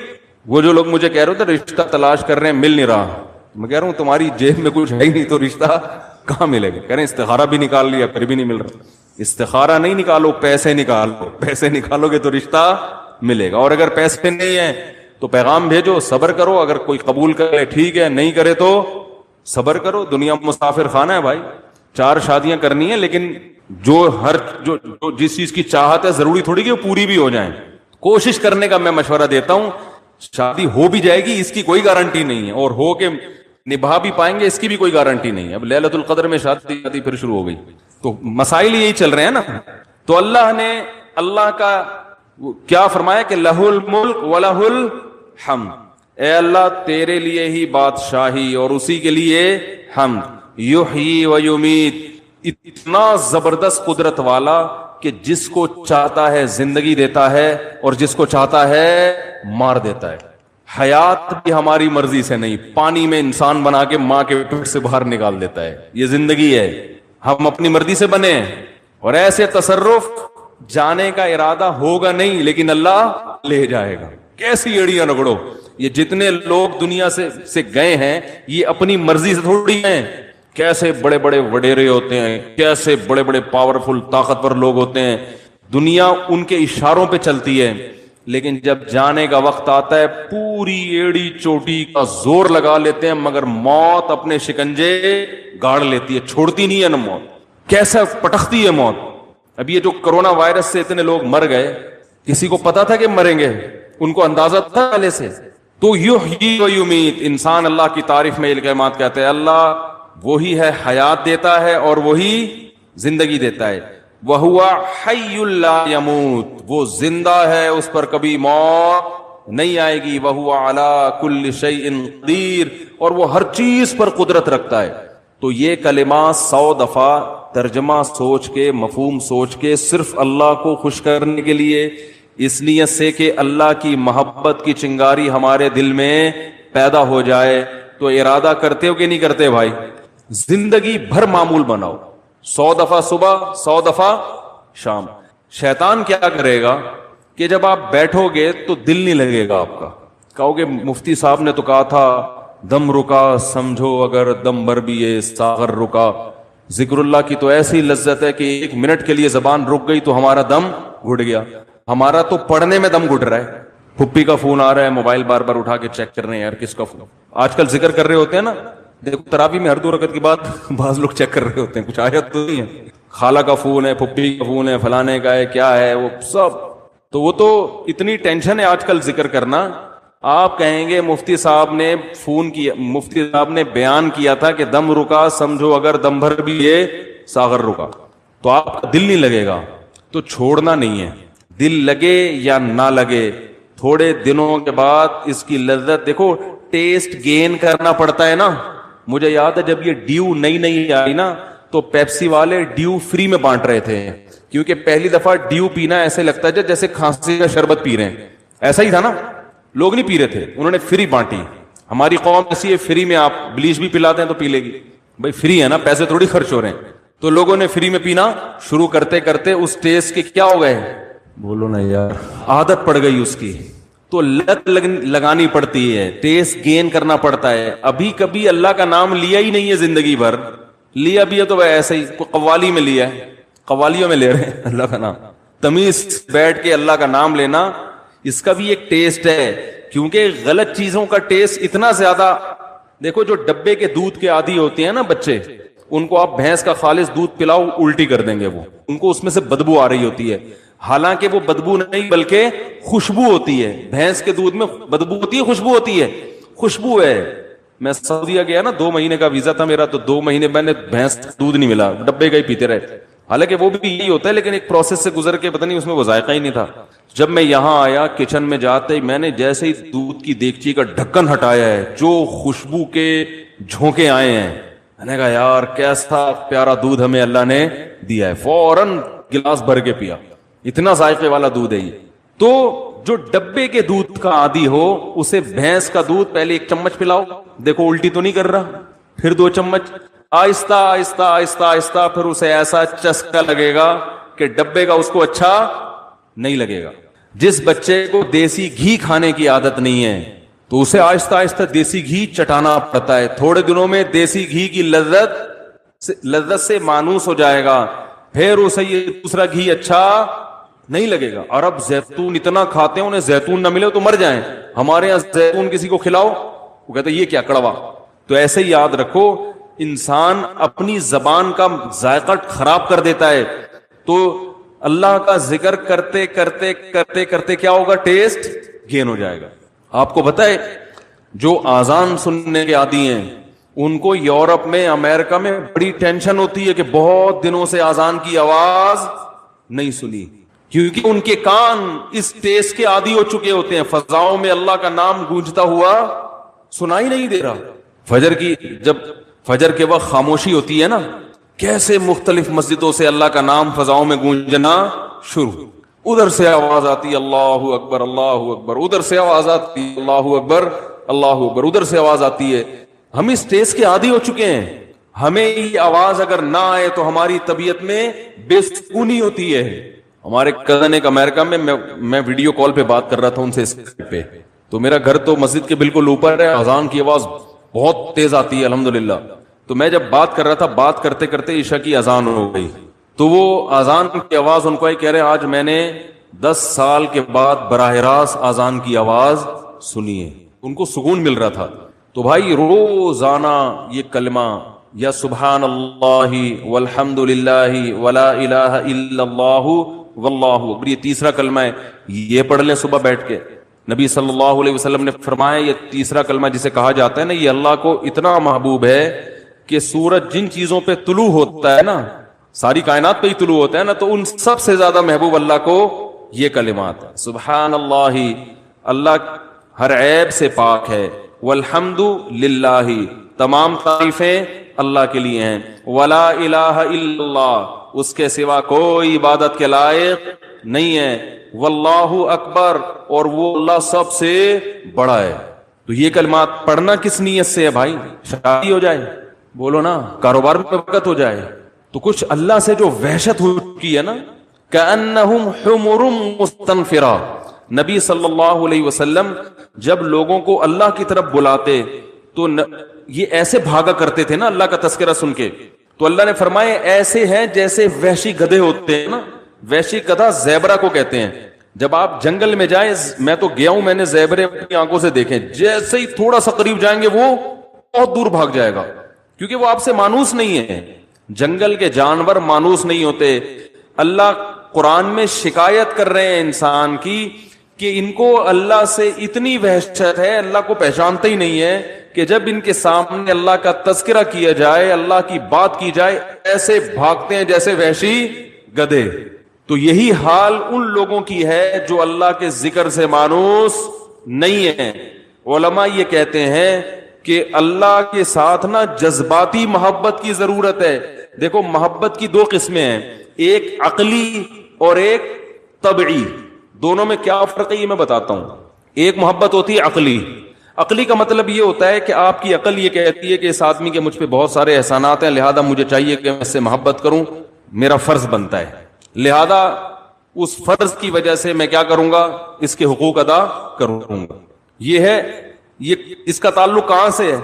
وہ جو لوگ مجھے کہہ رہے تھے رشتہ تلاش کر رہے ہیں مل نہیں رہا، میں کہہ رہا ہوں تمہاری جیب میں کچھ ہے ہی نہیں تو رشتہ کہاں ملے گا؟ کہہ رہے ہیں استخارہ بھی نکال لیا پھر بھی نہیں مل رہا. استخارہ نہیں نکالو، پیسے نکالو، پیسے نکالو گے تو رشتہ ملے گا. اور اگر پیسے نہیں ہیں تو پیغام بھیجو، صبر کرو، اگر کوئی قبول کرے ٹھیک ہے، نہیں کرے تو صبر کرو. دنیا مسافر خانہ ہے بھائی. 4 شادیاں کرنی ہیں، لیکن جو جس چیز کی چاہت ہے ضروری تھوڑی کہ وہ پوری بھی ہو جائیں. کوشش کرنے کا میں مشورہ دیتا ہوں. شادی ہو بھی جائے گی اس کی کوئی گارنٹی نہیں ہے، اور ہو کے نبھا بھی پائیں گے اس کی بھی کوئی گارنٹی نہیں ہے. اب لیلۃ القدر میں شادی پھر شروع ہو گئی، تو مسائل یہی چل رہے ہیں نا. تو اللہ نے اللہ کا کیا فرمایا کہ لہ الملک ولہ الحمد، اے اللہ تیرے لیے ہی بادشاہی اور اسی کے لیے حمد. یحیی و یمیت، اتنا زبردست قدرت والا کہ جس کو چاہتا ہے زندگی دیتا ہے اور جس کو چاہتا ہے مار دیتا ہے. حیات بھی ہماری مرضی سے نہیں، پانی میں انسان بنا کے ماں کے پیٹ سے باہر نکال دیتا ہے. یہ زندگی ہے، ہم اپنی مرضی سے بنے ہیں. اور ایسے تصرف جانے کا ارادہ ہوگا نہیں لیکن اللہ لے جائے گا. کیسی ایڑیاں رگڑو. یہ جتنے لوگ دنیا سے گئے ہیں یہ اپنی مرضی سے تھوڑی ہیں. کیسے بڑے بڑے وڈیرے ہوتے ہیں، کیسے بڑے بڑے پاورفل طاقتور لوگ ہوتے ہیں، دنیا ان کے اشاروں پہ چلتی ہے. لیکن جب جانے کا وقت آتا ہے پوری ایڑی چوٹی کا زور لگا لیتے ہیں، مگر موت اپنے شکنجے گاڑ لیتی ہے، چھوڑتی نہیں ہے نا موت. کیسا پٹختی ہے موت. اب یہ جو کرونا وائرس سے اتنے لوگ مر گئے، کسی کو پتا تھا کہ مریں گے؟ ان کو اندازہ تھا پہلے سے؟ تو یحیی و یمیت، انسان اللہ کی تعریف میں یہ کلمات کہتے ہیں. اللہ وہی ہے حیات دیتا ہے اور وہی زندگی دیتا ہے. وَهُوَ حَيٌّ لَا يَمُوتُ، وہ زندہ ہے، اس پر کبھی موت نہیں آئے گی. وَهُوَ عَلَى كُلِّ شَيْءٍ قَدِيرٌ، اور وہ ہر چیز پر قدرت رکھتا ہے. تو یہ کلمات 100 دفعہ ترجمہ سوچ کے، مفہوم سوچ کے، صرف اللہ کو خوش کرنے کے لیے، اس نیت سے کہ اللہ کی محبت کی چنگاری ہمارے دل میں پیدا ہو جائے. تو ارادہ کرتے ہو کہ نہیں کرتے بھائی؟ زندگی بھر معمول بناؤ، 100 دفعہ صبح، 100 دفعہ شام. شیطان کیا کرے گا کہ جب آپ بیٹھو گے تو دل نہیں لگے گا آپ کا. کہو گے مفتی صاحب نے تو کہا تھا دم رکا سمجھو اگر دم بھر بھی یہ ساغر رکا. ذکر اللہ کی تو ایسی لذت ہے کہ 1 منٹ کے لیے زبان رک گئی تو ہمارا دم گھٹ گیا. ہمارا تو پڑھنے میں دم گھٹ رہا ہے. پھپھی کا فون آ رہا ہے، موبائل بار بار اٹھا کے چیک کر رہے ہیں یار کس کا فون. آج کل ذکر کر رہے ہوتے ہیں نا دیکھو تراویح میں ہر 2 رکعت کے بعد بعض لوگ چیک کر رہے ہوتے ہیں, کچھ آیت تو نہیں ہے, خالہ کا فون ہے, پھپھی کا فون ہے, فلانے کا ہے, کیا ہے وہ سب. تو وہ تو اتنی ٹینشن ہے آج کل ذکر کرنا. آپ کہیں گے مفتی صاحب نے فون کیا, مفتی صاحب نے بیان کیا تھا کہ دم رکا سمجھو اگر دم بھر بھی یہ ساغر رکا, تو آپ کا دل نہیں لگے گا. تو چھوڑنا نہیں ہے, دل لگے یا نہ لگے, تھوڑے دنوں کے بعد اس کی لذت دیکھو, ٹیسٹ گین کرنا پڑتا ہے نا. مجھے یاد ہے جب یہ ڈیو نئی آئی نا, تو پیپسی والے ڈیو فری میں بانٹ رہے تھے, کیونکہ پہلی دفعہ ڈیو پینا ایسے لگتا ہے جیسے کھانسی کا شربت پی رہے ہیں. ایسا ہی تھا نا, لوگ نہیں پی رہے تھے, انہوں نے فری بانٹی. ہماری قوم ایسی ہے, فری میں آپ بلیچ بھی پلاتے ہیں تو پی لے گی, بھائی فری ہے نا, پیسے تھوڑی خرچ ہو رہے ہیں. تو لوگوں نے فری میں پینا شروع کرتے کرتے اس ٹیسٹ کے کیا ہو گئے, بولو نا یار, عادت پڑ گئی اس کی. تو لت لگانی پڑتی ہے, ٹیسٹ گین کرنا پڑتا ہے. ابھی کبھی اللہ کا نام لیا ہی نہیں ہے زندگی بھر, لیا بھی ہے تو ایسے ہی قوالی میں لیا ہے, قوالیوں میں لے رہے ہیں اللہ کا نام. تمیز بیٹھ کے اللہ کا نام لینا, اس کا بھی ایک ٹیسٹ ہے. کیونکہ غلط چیزوں کا ٹیسٹ اتنا زیادہ, دیکھو جو ڈبے کے دودھ کے عادی ہوتے ہیں نا بچے, ان کو آپ بھینس کا خالص دودھ پلاؤ الٹی کر دیں گے, وہ ان کو اس میں سے بدبو آ رہی ہوتی ہے. حالانکہ وہ بدبو نہیں بلکہ خوشبو ہوتی ہے. بھینس کے دودھ میں بدبو ہوتی ہے, خوشبو ہوتی ہے, خوشبو ہے. میں سعودیہ گیا نا, 2 مہینے کا ویزا تھا میرا, تو 2 مہینے میں نے بھینس دودھ نہیں ملا, ڈبے کا ہی پیتے رہے. حالانکہ وہ بھی یہی ہوتا ہے, لیکن ایک پروسیس سے گزر کے پتہ نہیں اس میں وہ ذائقہ ہی نہیں تھا. جب میں یہاں آیا کچن میں جاتے ہی میں نے جیسے ہی دودھ کی دیگچی کا ڈھکن ہٹایا ہے, جو خوشبو کے جھونکے آئے ہیں, میں نے کہا یار کیسا پیارا دودھ ہمیں اللہ نے دیا ہے. فوراً گلاس بھر کے پیا, اتنا ذائقے والا دودھ ہے یہ. تو جو ڈبے کے دودھ کا عادی ہو, اسے بھینس کا دودھ پہلے 1 چمچ پلاؤ, دیکھو الٹی تو نہیں کر رہا, پھر 2 چمچ, آہستہ آہستہ آہستہ آہستہ, پھر اسے ایسا چسکا لگے گا کہ ڈبے کا اس کو اچھا نہیں لگے گا. جس بچے کو دیسی گھی کھانے کی عادت نہیں ہے, تو اسے آہستہ آہستہ دیسی گھی چٹانا پڑتا ہے. تھوڑے دنوں میں دیسی گھی کی لذت سے مانوس ہو جائے گا, پھر اسے یہ دوسرا گھی اچھا نہیں لگے گا. اور اب زیتون اتنا کھاتے ہیں, انہیں زیتون نہ ملے تو مر جائیں. ہمارے یہاں زیتون کسی کو کھلاؤ, وہ کہتے ہیں یہ کیا کڑوا. تو ایسے ہی یاد رکھو, انسان اپنی زبان کا ذائقہ خراب کر دیتا ہے. تو اللہ کا ذکر کرتے کرتے کرتے کرتے کیا ہوگا, ٹیسٹ گین ہو جائے گا. آپ کو پتہ ہے جو آزان سننے کے عادی ہیں, ان کو یورپ میں, امریکہ میں بڑی ٹینشن ہوتی ہے کہ بہت دنوں سے آزان کی آواز نہیں سنی, کیونکہ ان کے کان اس ٹیسٹ کے عادی ہو چکے ہوتے ہیں. فضاؤں میں اللہ کا نام گونجتا ہوا سنائی نہیں دے رہا. جب فجر کے وقت خاموشی ہوتی ہے نا, کیسے مختلف مسجدوں سے اللہ کا نام فضاؤں میں گونجنا شروع, ادھر سے آواز آتی اللہ اکبر اللہ اکبر, ادھر سے آواز آتی اللہ اکبر اللہ اکبر, ادھر سے آواز آتی ہے. ہم اس ٹیسٹ کے عادی ہو چکے ہیں. ہمیں یہ آواز اگر نہ آئے تو ہماری طبیعت میں بے سکونی ہوتی ہے. ہمارے کزن ایک امریکہ میں ویڈیو کال پہ بات کر رہا تھا ان سے اسکائپ پہ, تو میرا گھر تو مسجد کے بالکل اوپر ہے, اذان کی آواز بہت تیز آتی ہے الحمدللہ. تو میں جب بات کر رہا تھا, بات کرتے کرتے عشاء کی اذان ہو گئی, تو وہ اذان کی آواز ان کو ہی کہہ رہے آج میں نے 10 سال کے بعد براہ راست اذان کی آواز سنی ہے. ان کو سکون مل رہا تھا. تو بھائی روزانہ یہ کلمہ یا سبحان اللہ والحمد للہ ولا الہ الا اللہ واللہ اکبر, یہ تیسرا کلمہ ہے, یہ پڑھ لیں صبح بیٹھ کے. نبی صلی اللہ علیہ وسلم نے فرمایا یہ تیسرا کلمہ جسے کہا جاتا ہے نا, یہ اللہ کو اتنا محبوب ہے کہ سورج جن چیزوں پہ طلوع ہوتا ہے نا, ساری کائنات پہ ہی طلوع ہوتا ہے نا, تو ان سب سے زیادہ محبوب اللہ کو یہ کلمات ہے. سبحان اللہ, اللہ ہر عیب سے پاک ہے. والحمد للہ, تمام تعریفیں اللہ کے لیے ہیں. ولا الہ الا اللہ, اس کے سوا کوئی عبادت کے لائق نہیں ہے. واللہ اکبر, اور وہ اللہ سب سے بڑا ہے. تو یہ کلمات پڑھنا کس نیت سے ہے بھائی؟ شادی ہو جائے, بولو نا, کاروبار میں برکت ہو جائے, تو کچھ اللہ سے جو وحشت ہو چکی ہے نا, کأنہم حمر مستنفرہ. نبی صلی اللہ علیہ وسلم جب لوگوں کو اللہ کی طرف بلاتے تو یہ ایسے بھاگا کرتے تھے نا اللہ کا تذکرہ سن کے. تو اللہ نے فرمایا ایسے ہیں جیسے وحشی گدھے ہوتے ہیں نا, وحشی گدھا زیبرا کو کہتے ہیں. جب آپ جنگل میں جائیں, میں تو گیا ہوں, میں نے زیبرے اپنی آنکھوں سے دیکھے, جیسے ہی تھوڑا سا قریب جائیں گے وہ بہت دور بھاگ جائے گا، کیونکہ وہ آپ سے مانوس نہیں ہے. جنگل کے جانور مانوس نہیں ہوتے. اللہ قرآن میں شکایت کر رہے ہیں انسان کی کہ ان کو اللہ سے اتنی وحشت ہے، اللہ کو پہچانتے ہی نہیں ہے کہ جب ان کے سامنے اللہ کا تذکرہ کیا جائے، اللہ کی بات کی جائے، ایسے بھاگتے ہیں جیسے وحشی گدھے. تو یہی حال ان لوگوں کی ہے جو اللہ کے ذکر سے مانوس نہیں ہے. علماء یہ کہتے ہیں کہ اللہ کے ساتھ نا جذباتی محبت کی ضرورت ہے. دیکھو محبت کی دو قسمیں ہیں، ایک عقلی اور ایک طبعی. دونوں میں کیا فرق ہے یہ میں بتاتا ہوں. ایک محبت ہوتی ہے عقلی. عقلی کا مطلب یہ ہوتا ہے کہ آپ کی عقل یہ کہتی ہے کہ اس آدمی کے مجھ پہ بہت سارے احسانات ہیں، لہذا مجھے چاہیے کہ میں اس سے محبت کروں، میرا فرض بنتا ہے، لہذا اس فرض کی وجہ سے میں کیا کروں گا، اس کے حقوق ادا کروں گا. یہ ہے، یہ اس کا تعلق کہاں سے ہے؟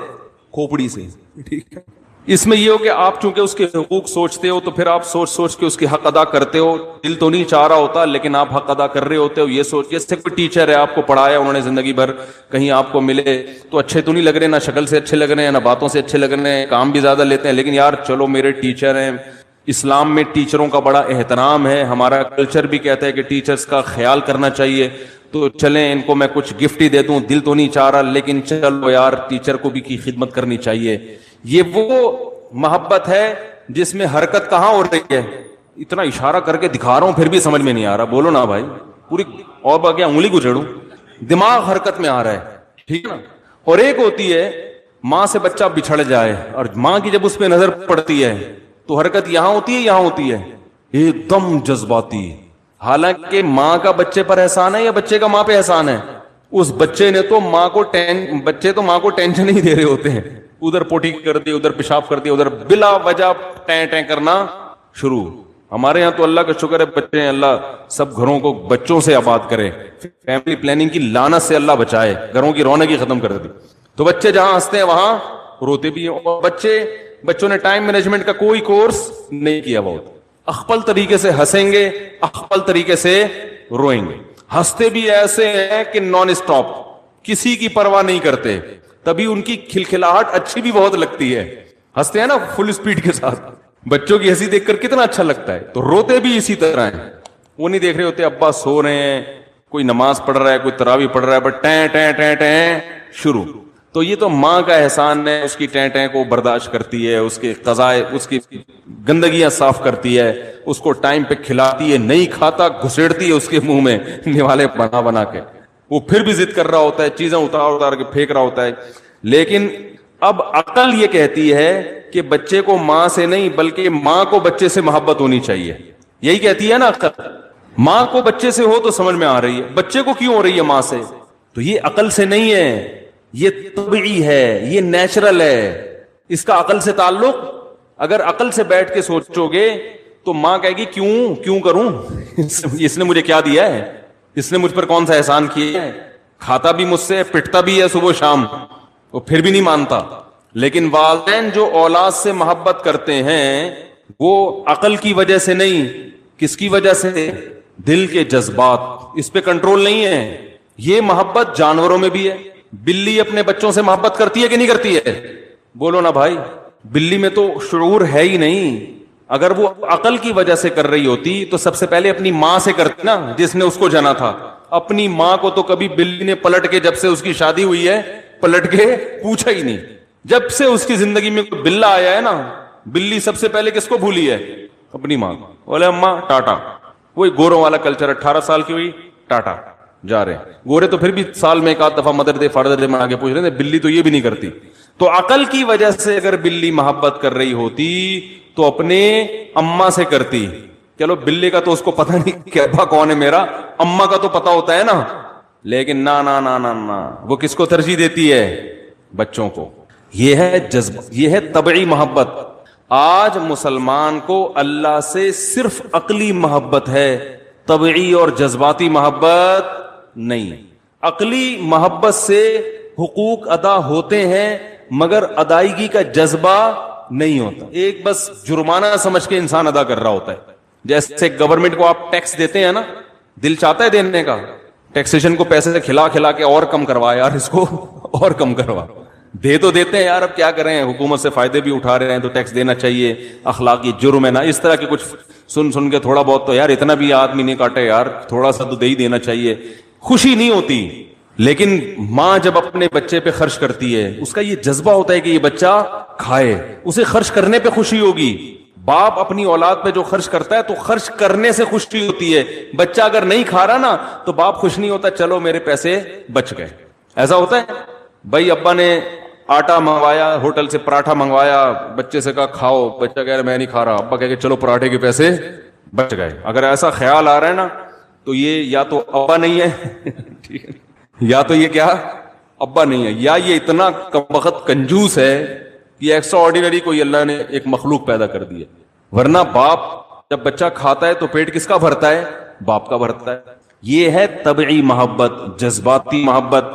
کھوپڑی سے. ٹھیک ہے. اس میں یہ ہو کہ آپ چونکہ اس کے حقوق سوچتے ہو تو پھر آپ سوچ سوچ کے اس کے حق ادا کرتے ہو. دل تو نہیں چاہ رہا ہوتا لیکن آپ حق ادا کر رہے ہوتے ہو. یہ سوچ جیسے کوئی ٹیچر ہے، آپ کو پڑھایا انہوں نے زندگی بھر، کہیں آپ کو ملے تو اچھے تو نہیں لگ رہے، نہ شکل سے اچھے لگ رہے ہیں، نہ باتوں سے اچھے لگ رہے ہیں، کام بھی زیادہ لیتے ہیں، لیکن یار چلو میرے ٹیچر ہیں. اسلام میں ٹیچروں کا بڑا احترام ہے، ہمارا کلچر بھی کہتا ہے کہ ٹیچرز کا خیال کرنا چاہیے، تو چلیں ان کو میں کچھ گفٹ ہی دے دوں. دل تو نہیں چاہ رہا لیکن چلو یار ٹیچر کو بھی کی خدمت کرنی چاہیے. یہ وہ محبت ہے جس میں حرکت کہاں ہو رہی ہے، اتنا اشارہ کر کے دکھا رہا ہوں پھر بھی سمجھ میں نہیں آ رہا. بولو نا بھائی، پوری اور باقی انگلی کو چھیڑوں، دماغ حرکت میں آ رہا ہے. ٹھیک ہے نا. اور ایک ہوتی ہے ماں سے بچہ بچھڑ جائے اور ماں کی جب اس پہ نظر پڑتی ہے تو حرکت یہاں ہوتی ہے، یہاں ہوتی ہے، ایک دم جذباتی. حالانکہ ماں کا بچے پر احسان ہے یا بچے کا ماں پہ احسان ہے؟ اس بچے نے تو ماں کو بچے تو ماں کو ٹینشن نہیں دے رہے ہوتے ہیں، ادھر پوٹی کر دی، ادھر پیشاب کر دیا، ادھر بلا وجہ ٹیں ٹیں کرنا شروع. ہمارے یہاں تو اللہ کا شکر ہے بچے ہیں، اللہ سب گھروں کو بچوں سے آباد کرے، فیملی پلاننگ کی لعنت سے اللہ بچائے، گھروں کی رونق ہی ختم کر دی. تو بچے جہاں ہنستے ہیں وہاں روتے بھی ہیں. اور بچوں نے ٹائم مینجمنٹ کا کوئی کورس نہیں کیا، بہت اخپل طریقے سے ہنسیں گے، اخپل طریقے سے روئیں گے. ہنستے بھی ایسے ہیں کہ نان اسٹاپ، کسی کی پرواہ نہیں کرتے، تبھی ان کی کھلکھلاہٹ اچھی بھی بہت لگتی ہے. ہنستے ہیں نا فل سپیڈ کے ساتھ، بچوں کی ہنسی دیکھ کر کتنا اچھا لگتا ہے. تو روتے بھی اسی طرح ہیں، وہ نہیں دیکھ رہے ہوتے ابا سو رہے ہیں، کوئی نماز پڑھ رہا ہے، کوئی تراویح پڑھ رہا ہے، بٹ ٹیں ٹیں ٹیں ٹیں شروع. تو یہ تو ماں کا احسان ہے، اس کی ٹیں ٹیں کو برداشت کرتی ہے، اس کے قضائے، اس کی گندگیاں صاف کرتی ہے، اس کو ٹائم پہ کھلاتی ہے، نہیں کھاتا گھسیڑتی ہے اس کے منہ میں نوالے بنا بنا کے. وہ پھر بھی ضد کر رہا ہوتا ہے، چیزیں اتار اتار کے پھینک رہا ہوتا ہے. لیکن اب عقل یہ کہتی ہے کہ بچے کو ماں سے نہیں بلکہ ماں کو بچے سے محبت ہونی چاہیے. یہی کہتی ہے نا عقل. ماں کو بچے سے ہو تو سمجھ میں آ رہی ہے، بچے کو کیوں ہو رہی ہے ماں سے؟ تو یہ عقل سے نہیں ہے، یہ طبعی ہے، یہ نیچرل ہے. اس کا عقل سے تعلق، اگر عقل سے بیٹھ کے سوچو گے تو ماں کہے گی کیوں کروں، اس نے مجھے کیا دیا ہے، اس نے مجھ پر کون سا احسان کیا ہے، کھاتا بھی مجھ سے، پٹتا بھی ہے صبح شام، وہ پھر بھی نہیں مانتا. لیکن والدین جو اولاد سے محبت کرتے ہیں وہ عقل کی وجہ سے نہیں، کس کی وجہ سے؟ دل کے جذبات، اس پہ کنٹرول نہیں ہے. یہ محبت جانوروں میں بھی ہے. بلی اپنے بچوں سے محبت کرتی ہے کہ نہیں کرتی ہے؟ بولو نا بھائی. بلی میں تو شعور ہے ہی نہیں. اگر وہ عقل کی وجہ سے کر رہی ہوتی تو سب سے پہلے اپنی ماں سے کرتی نا، جس نے اس کو جنا تھا. اپنی ماں کو تو کبھی بلی نے پلٹ کے، جب سے اس کی شادی ہوئی ہے، پلٹ کے پوچھا ہی نہیں. جب سے اس کی زندگی میں کوئی بلا آیا ہے نا، بلی سب سے پہلے کس کو بھولی ہے؟ اپنی ماں. بولے اماں ٹاٹا. وہی گوروں والا کلچر، 18 سال کی ہوئی ٹاٹا جا رہے ہیں. گورے تو پھر بھی سال میں ایک آدھ دفعہ مدر دے فادر دے مانگ کے پوچھ رہے ہیں، بلی تو یہ بھی نہیں کرتی. تو عقل کی وجہ سے اگر بلی محبت کر رہی ہوتی تو اپنے اماں سے کرتی. چلو بلی کا تو اس کو پتہ نہیں کہ ابا کون ہے میرا، اماں کا تو پتہ ہوتا ہے نا. لیکن نا نا نا نا نا، وہ کس کو ترجیح دیتی ہے؟ بچوں کو. یہ ہے جذبہ، یہ ہے طبعی محبت. آج مسلمان کو اللہ سے صرف عقلی محبت ہے، طبعی اور جذباتی محبت نہیں. عقلی محبت سے حقوق ادا ہوتے ہیں مگر ادائیگی کا جذبہ نہیں ہوتا. ایک بس جرمانہ سمجھ کے انسان ادا کر رہا ہوتا ہے. جیسے گورنمنٹ کو آپ ٹیکس دیتے ہیں نا، دل چاہتا ہے دینے کا، ٹیکسیشن کو پیسے سے کھلا کھلا کے اور کم کروا، یار اس کو اور کم کروا. دے تو دیتے ہیں یار, اب کیا کریں, حکومت سے فائدے بھی اٹھا رہے ہیں تو ٹیکس دینا چاہیے, اخلاقی جرم ہے نا, اس طرح کے کچھ سن کے تھوڑا بہت تو یار اتنا بھی آدمی نہیں کاٹے یار, تھوڑا سا تو دے ہی دینا چاہیے. خوشی نہیں ہوتی, لیکن ماں جب اپنے بچے پہ خرچ کرتی ہے اس کا یہ جذبہ ہوتا ہے کہ یہ بچہ کھائے, اسے خرچ کرنے پہ خوشی ہوگی. باپ اپنی اولاد پہ جو خرچ کرتا ہے تو خرچ کرنے سے خوشی ہوتی ہے. بچہ اگر نہیں کھا رہا نا تو باپ خوش نہیں ہوتا, چلو میرے پیسے بچ گئے. ایسا ہوتا ہے بھائی, ابا نے آٹا منگوایا ہوٹل سے, پراٹھا منگوایا, بچے سے کہا کھاؤ, بچہ کہہ رہا میں نہیں کھا رہا, ابا کہہ کہ چلو پراٹھے کے پیسے بچ گئے. اگر ایسا خیال آ رہا ہے نا تو یہ یا تو ابا نہیں ہے یا تو یہ کیا ابا نہیں ہے, یا یہ اتنا کمبخت کنجوس ہے کہ ایکسٹرا آرڈینری کوئی اللہ نے ایک مخلوق پیدا کر دی ہے. ورنہ باپ جب بچہ کھاتا ہے تو پیٹ کس کا بھرتا ہے؟ باپ کا بھرتا ہے. یہ ہے طبعی محبت, جذباتی محبت.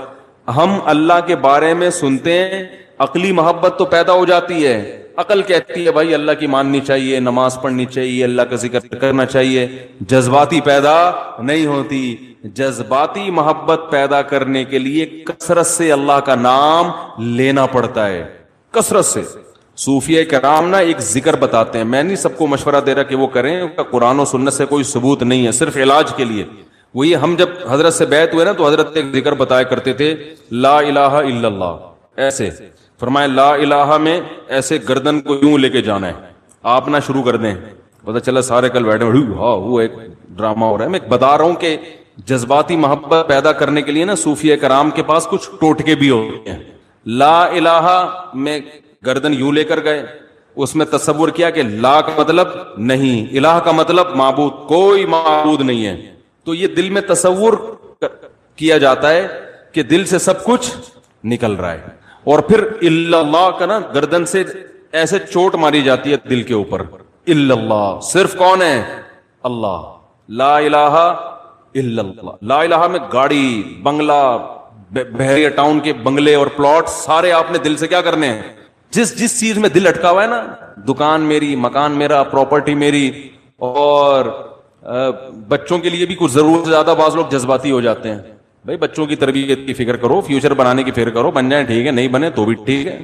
ہم اللہ کے بارے میں سنتے ہیں, عقلی محبت تو پیدا ہو جاتی ہے, عقل کہتی ہے بھائی اللہ کی ماننی چاہیے, نماز پڑھنی چاہیے, اللہ کا ذکر کرنا چاہیے. جذباتی پیدا نہیں ہوتی. جذباتی محبت پیدا کرنے کے لیے کثرت سے اللہ کا نام لینا پڑتا ہے, کثرت سے. صوفیہ کرام نا ایک ذکر بتاتے ہیں, میں نہیں سب کو مشورہ دے رہا کہ وہ کریں, ان کا قرآن و سنت سے کوئی ثبوت نہیں ہے, صرف علاج کے لیے. وہی ہم جب حضرت سے بیعت ہوئے نا تو حضرت ایک ذکر بتایا کرتے تھے, لا الہ الا اللہ. ایسے فرمائے لا الہ میں ایسے گردن کو یوں لے کے جانا ہے, آپ نہ شروع کر دیں, پتہ چلا سارے کل بیٹھے ہاں وہ ایک ڈرامہ ہو رہا ہے. میں بتا رہا ہوں کہ جذباتی محبت پیدا کرنے کے لیے نا صوفیہ کرام کے پاس کچھ ٹوٹکے بھی ہوتے ہیں. لا الہ میں گردن یوں لے کر گئے, اس میں تصور کیا کہ لا کا مطلب نہیں, الہ کا مطلب معبود, کوئی معبود نہیں ہے. تو یہ دل میں تصور کیا جاتا ہے کہ دل سے سب کچھ نکل رہا ہے, اور پھر الا اللہ کا نا گردن سے ایسے چوٹ ماری جاتی ہے دل کے اوپر. الا اللہ صرف کون ہے؟ اللہ. لا الہ الا اللہ. لا الہ میں گاڑی, بنگلہ, بحریہ ٹاؤن کے بنگلے اور پلاٹ سارے آپ نے دل سے کیا کرنے ہیں؟ جس چیز میں دل اٹکا ہوا ہے نا, دکان میری, مکان میرا, پراپرٹی میری, اور بچوں کے لیے بھی کچھ ضرورت سے زیادہ بعض لوگ جذباتی ہو جاتے ہیں. بھائی بچوں کی تربیت کی فکر کرو, فیوچر بنانے کی فکر کرو, بن جائیں ٹھیک ہے, نہیں بنے تو بھی ٹھیک ہے,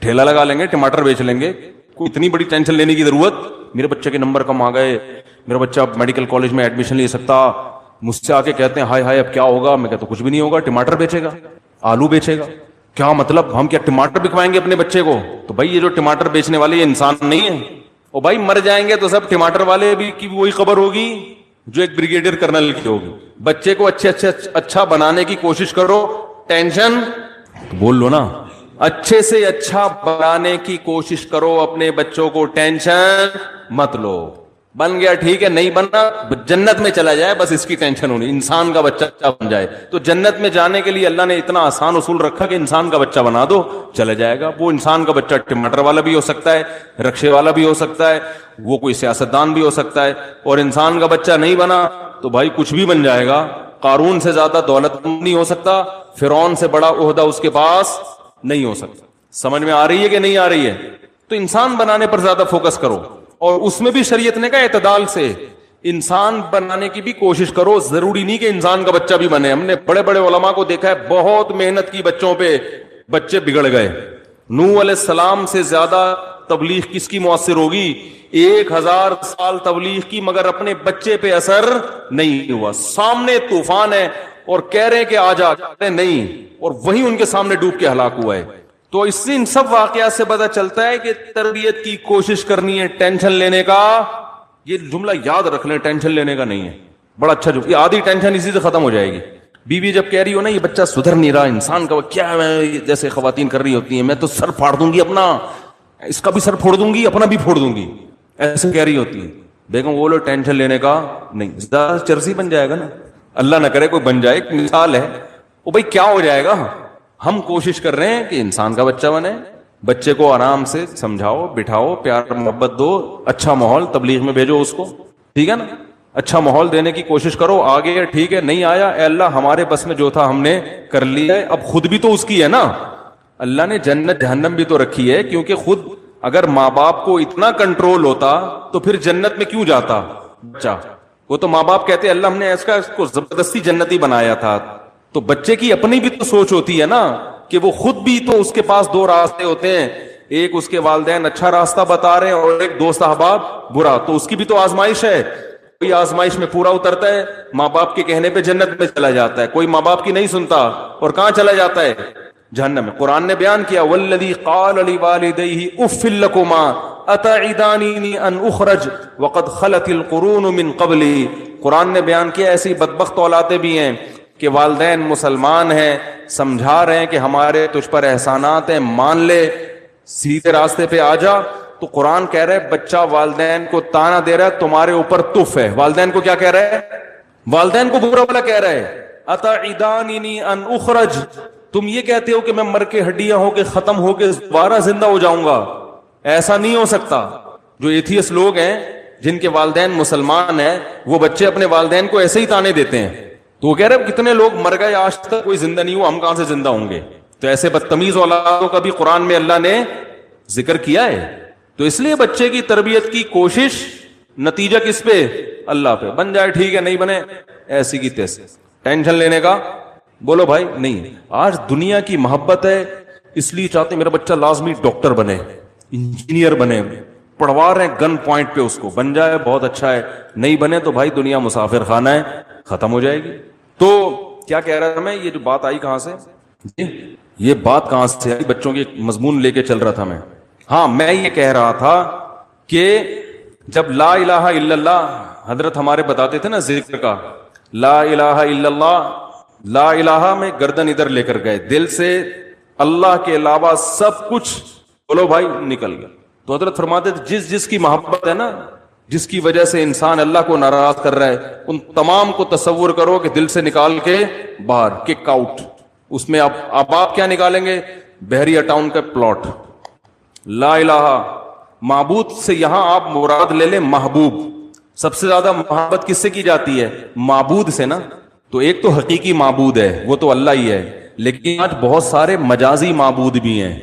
ٹھیلا لگا لیں گے, ٹماٹر بیچ لیں گے, کوئی اتنی بڑی ٹینشن لینے کی ضرورت. میرے بچے کے نمبر کم آ گئے, میرا بچہ میڈیکل کالج میں ایڈمیشن لے سکتا, مجھ سے آ کے کہتے ہیں ہائے ہائے اب کیا ہوگا, میں کہتا ہوں کچھ بھی نہیں ہوگا, ٹماٹر بیچے گا, آلو بیچے گا. کیا مطلب ہم کیا ٹماٹر بکوائیں گے اپنے بچے کو؟ تو بھائی یہ جو ٹماٹر بیچنے والے یہ انسان نہیں ہے, اور بھائی مر جائیں گے تو سب ٹماٹر والے بھی کی وہی خبر ہوگی جو ایک بریگیڈیئر کرنل کی ہوگی. بچے کو اچھا بنانے کی کوشش کرو, ٹینشن بول لو نا, اچھے سے اچھا بنانے کی کوشش کرو اپنے بچوں کو, ٹینشن مت لو. بن گیا ٹھیک ہے, نہیں بننا جنت میں چلا جائے بس اس کی ٹینشن ہونی, انسان کا بچہ اچھا بن جائے. تو جنت میں جانے کے لیے اللہ نے اتنا آسان اصول رکھا کہ انسان کا بچہ بنا دو چلے جائے گا. وہ انسان کا بچہ ٹماٹر والا بھی ہو سکتا ہے, رکشے والا بھی ہو سکتا ہے, وہ کوئی سیاستدان بھی ہو سکتا ہے, اور انسان کا بچہ نہیں بنا تو بھائی کچھ بھی بن جائے گا. قارون سے زیادہ دولت نہیں ہو سکتا, فرعون سے بڑا عہدہ اس کے پاس نہیں ہو سکتا. سمجھ میں آ رہی ہے کہ نہیں آ رہی ہے؟ تو انسان بنانے پر زیادہ فوکس کرو, اور اس میں بھی شریعت نے کہا اعتدال سے انسان بنانے کی بھی کوشش کرو. ضروری نہیں کہ انسان کا بچہ بھی بنے. ہم نے بڑے بڑے علماء کو دیکھا ہے بہت محنت کی بچوں پہ, بچے بگڑ گئے. نوح علیہ السلام سے زیادہ تبلیغ کس کی مؤثر ہوگی؟ 1000 سال تبلیغ کی, مگر اپنے بچے پہ اثر نہیں ہوا. سامنے طوفان ہے اور کہہ رہے کہ آ جا, نہیں, اور وہی ان کے سامنے ڈوب کے ہلاک ہوا ہے. تو اس سے ان سب واقعات سے پتہ چلتا ہے کہ تربیت کی کوشش کرنی ہے, ٹینشن لینے کا, یہ جملہ یاد رکھ لیں, ٹینشن لینے کا نہیں ہے. بڑا اچھا جملہ, یہ آدھی ٹینشن اسی سے ختم ہو جائے گی. بیوی جب کہہ رہی ہو نا یہ بچہ سدھر نہیں رہا, انسان کا کیا ہے, جیسے خواتین کر رہی ہوتی ہیں, میں تو سر پھاڑ دوں گی اپنا, اس کا بھی سر پھوڑ دوں گی, اپنا بھی پھوڑ دوں گی, ایسے کہہ رہی ہوتی ہے. بیگم وہ لو ٹینشن لینے کا نہیں, زیادہ چرسی بن جائے گا نا, اللہ نہ کرے کوئی بن جائے, ایک مثال ہے. وہ بھائی کیا ہو جائے گا؟ ہم کوشش کر رہے ہیں کہ انسان کا بچہ بنے. بچے کو آرام سے سمجھاؤ, بٹھاؤ, پیار محبت دو, اچھا ماحول تبلیغ میں بھیجو اس کو, ٹھیک ہے نا, اچھا ماحول دینے کی کوشش کرو. آگے ٹھیک ہے, نہیں آیا, اے اللہ ہمارے بس میں جو تھا ہم نے کر لیا ہے, اب خود بھی تو اس کی ہے نا. اللہ نے جنت جہنم بھی تو رکھی ہے, کیونکہ خود اگر ماں باپ کو اتنا کنٹرول ہوتا تو پھر جنت میں کیوں جاتا بچہ؟ وہ تو ماں باپ کہتے اللہ ہم نے اس کو زبردستی جنتی بنایا تھا. تو بچے کی اپنی بھی تو سوچ ہوتی ہے نا, کہ وہ خود بھی تو اس کے پاس دو راستے ہوتے ہیں, ایک اس کے والدین اچھا راستہ بتا رہے ہیں اور ایک دوست احباب برا, تو اس کی بھی تو آزمائش ہے. کوئی آزمائش میں پورا اترتا ہے, ماں باپ کے کہنے پہ جنت میں چلا جاتا ہے, کوئی ماں باپ کی نہیں سنتا اور کہاں چلا جاتا ہے, جہنم میں. قرآن نے بیان کیا والذی قال لوالدیہ اف لکما اتعداننی ان اخرج وقد خلت القرون من قبلی. قرآن نے بیان کیا ایسی بدبخت اولادیں بھی ہیں کہ والدین مسلمان ہیں, سمجھا رہے ہیں کہ ہمارے تجھ پر احسانات ہیں, مان لے, سیدھے راستے پہ آ جا. تو قرآن کہہ رہا ہے بچہ والدین کو تانا دے رہا ہے تمہارے اوپر تف ہے. والدین کو کیا کہہ رہا ہے؟ والدین کو برا بھلا کہہ رہا ہے. اتعداننی ان اخرج, تم یہ کہتے ہو کہ میں مر کے ہڈیاں ہو کے ختم ہو کے دوبارہ زندہ ہو جاؤں گا. ایسا نہیں ہو سکتا. جو ایتھیس لوگ ہیں جن کے والدین مسلمان ہیں, وہ بچے اپنے والدین کو ایسے ہی تانے دیتے ہیں. تو وہ کہہ رہے کتنے لوگ مر گئے آج تک کوئی زندہ نہیں ہوا, ہم کہاں سے زندہ ہوں گے. تو ایسے بدتمیز اولادوں کا بھی قرآن میں اللہ نے ذکر کیا ہے. تو اس لیے بچے کی تربیت کی کوشش, نتیجہ کس پہ؟ اللہ پہ. بن جائے ٹھیک ہے, نہیں بنے ایسی کی تیسے. ٹینشن لینے کا بولو بھائی نہیں. آج دنیا کی محبت ہے, اس لیے چاہتے ہیں میرا بچہ لازمی ڈاکٹر بنے, انجینئر بنے, پڑھوا رہے ہیں گن پوائنٹ پہ اس کو. بن جائے بہت اچھا ہے, نہیں بنے تو بھائی دنیا مسافر خانہ ہے, ختم ہو جائے گی. تو کیا کہہ رہا تھا میں, یہ جو بات آئی کہاں سے, یہ بات کہاں سے آئی, بچوں کے مضمون لے کے چل رہا تھا میں. ہاں میں یہ کہہ رہا تھا کہ جب لا الہ الا اللہ حضرت ہمارے بتاتے تھے نا ذکر کا, لا الہ الا اللہ, لا الہ میں گردن ادھر لے کر گئے, دل سے اللہ کے علاوہ سب کچھ بولو بھائی نکل گیا. تو حضرت فرماتے تھے جس کی محبت ہے نا, جس کی وجہ سے انسان اللہ کو ناراض کر رہا ہے, ان تمام کو تصور کرو کہ دل سے نکال کے باہر, کک آؤٹ. اس میں آپ کیا نکالیں گے؟ بحریہ ٹاؤن کا پلاٹ. لا الہ معبود سے یہاں آپ مراد لے لیں محبوب. سب سے زیادہ محبت کس سے کی جاتی ہے؟ معبود سے نا. تو ایک تو حقیقی معبود ہے, وہ تو اللہ ہی ہے, لیکن آج بہت سارے مجازی معبود بھی ہیں.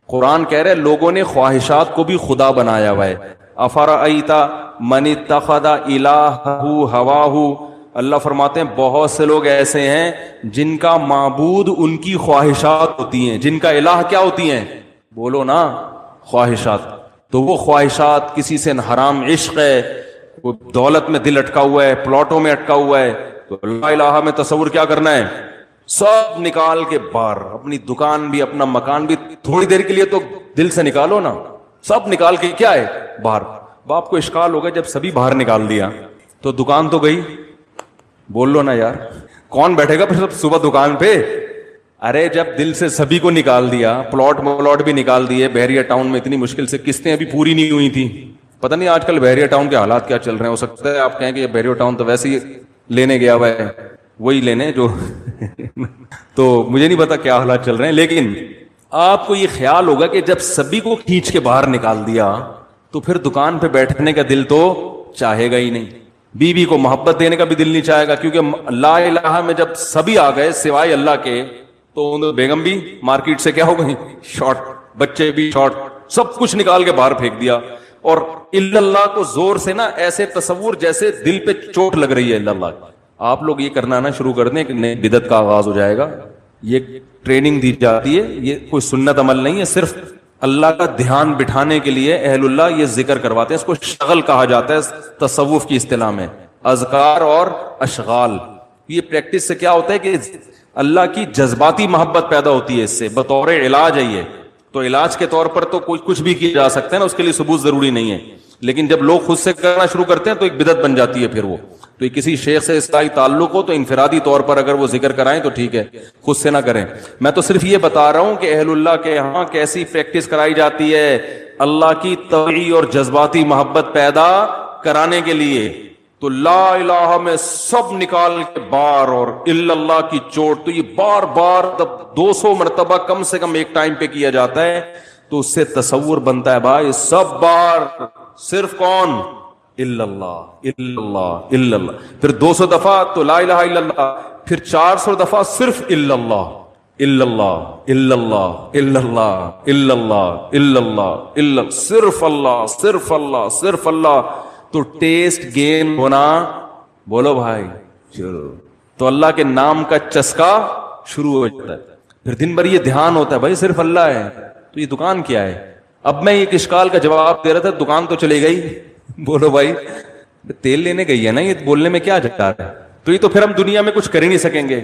قرآن کہہ رہے لوگوں نے خواہشات کو بھی خدا بنایا ہوا ہے. افرأیت من اتخذ الہہ ہواہ, اللہ فرماتے ہیں بہت سے لوگ ایسے ہیں جن کا معبود ان کی خواہشات ہوتی ہیں, جن کا الہ کیا ہوتی ہیں؟ بولو نا, خواہشات. تو وہ خواہشات کسی سے حرام عشق ہے, وہ دولت میں دل اٹکا ہوا ہے, پلاٹوں میں اٹکا ہوا ہے. تو لا الہ میں تصور کیا کرنا ہے؟ سب نکال کے باہر, اپنی دکان بھی اپنا مکان بھی تھوڑی دیر کے لیے تو دل سے نکالو نا, سب نکال کے کیا ہے باہر. باپ کو اشکال ہوگا جب سبھی باہر نکال دیا تو دکان تو گئی. بول لو نا یار, کون بیٹھے گا پھر سب صبح دکان پہ؟ ارے جب دل سے سبھی کو نکال دیا, پلاٹ بھی نکال دیے. بحریہ ٹاؤن میں اتنی مشکل سے قسطیں ابھی پوری نہیں ہوئی تھی. پتہ نہیں آج کل بحریہ ٹاؤن کے حالات کیا چل رہے ہیں. ہو سکتا ہے آپ کہیں کہ بحریہ ٹاؤن تو ویسے ہی لینے گیا ہوا ہے, وہی لینے جو تو مجھے نہیں پتا کیا حالات چل رہے ہیں. لیکن آپ کو یہ خیال ہوگا کہ جب سبھی کو کھینچ کے باہر نکال دیا تو پھر دکان پہ بیٹھنے کا دل تو چاہے گا ہی نہیں. بیوی کو محبت دینے کا بھی دل نہیں چاہے گا, کیونکہ لا الہ میں جب سبھی آ گئے سوائے اللہ کے تو بیگم بھی مارکیٹ سے کیا ہو گئی شارٹ, بچے بھی شارٹ, سب کچھ نکال کے باہر پھینک دیا. اور الا اللہ کو زور سے نا ایسے تصور جیسے دل پہ چوٹ لگ رہی ہے. الا اللہ آپ لوگ یہ کرنا نا شروع کر دیں کہ نئے بدعت کا آغاز ہو جائے گا. یہ ٹریننگ دی جاتی ہے, یہ کوئی سنت عمل نہیں ہے, صرف اللہ کا دھیان بٹھانے کے لیے اہل اللہ یہ ذکر کرواتے ہیں. اس کو شغل کہا جاتا ہے تصوف کی اصطلاح میں, اذکار اور اشغال. یہ پریکٹس سے کیا ہوتا ہے کہ اللہ کی جذباتی محبت پیدا ہوتی ہے, اس سے بطور علاج ہے یہ. تو علاج کے طور پر تو کچھ بھی کیا جا سکتا ہے نا, اس کے لیے ثبوت ضروری نہیں ہے. لیکن جب لوگ خود سے کرنا شروع کرتے ہیں تو ایک بدعت بن جاتی ہے. پھر وہ تو کسی شیخ سے اصلاحی تعلق ہو تو انفرادی طور پر اگر وہ ذکر کرائیں تو ٹھیک ہے, خود سے نہ کریں. میں تو صرف یہ بتا رہا ہوں کہ اہل اللہ کے یہاں کیسی پریکٹس کرائی جاتی ہے اللہ کی طبعی اور جذباتی محبت پیدا کرانے کے لیے. تو لا الہ میں سب نکال کے بار اور الا اللہ کی چوٹ. تو یہ بار بار 200 مرتبہ کم سے کم ایک ٹائم پہ کیا جاتا ہے. تو اس سے تصور بنتا ہے بھائی سب بار صرف کون؟ الا اللہ, الا اللہ, الا اللہ. پھر 200 دفعہ تو لا الہ الا اللہ, پھر 400 دفعہ صرف الا اللہ, الا اللہ, الا اللہ, الا اللہ, الا اللہ, الا اللہ, الا, صرف اللہ, صرف اللہ, صرف اللہ. تو ٹیسٹ گین ہونا, بولو بھائی چلو, تو اللہ کے نام کا چسکا شروع ہو جاتا ہے. پھر دن بھر یہ دھیان ہوتا ہے بھائی صرف اللہ ہے تو یہ دکان کیا ہے. اب میں ایک اشکال کا جواب دے رہا تھا, دکان تو چلے گئی. بولو بھائی تیل لینے گئی ہے نا, یہ بولنے میں کیا جا رہا ہے؟ تو یہ تو پھر ہم دنیا میں کچھ کر ہی نہیں سکیں گے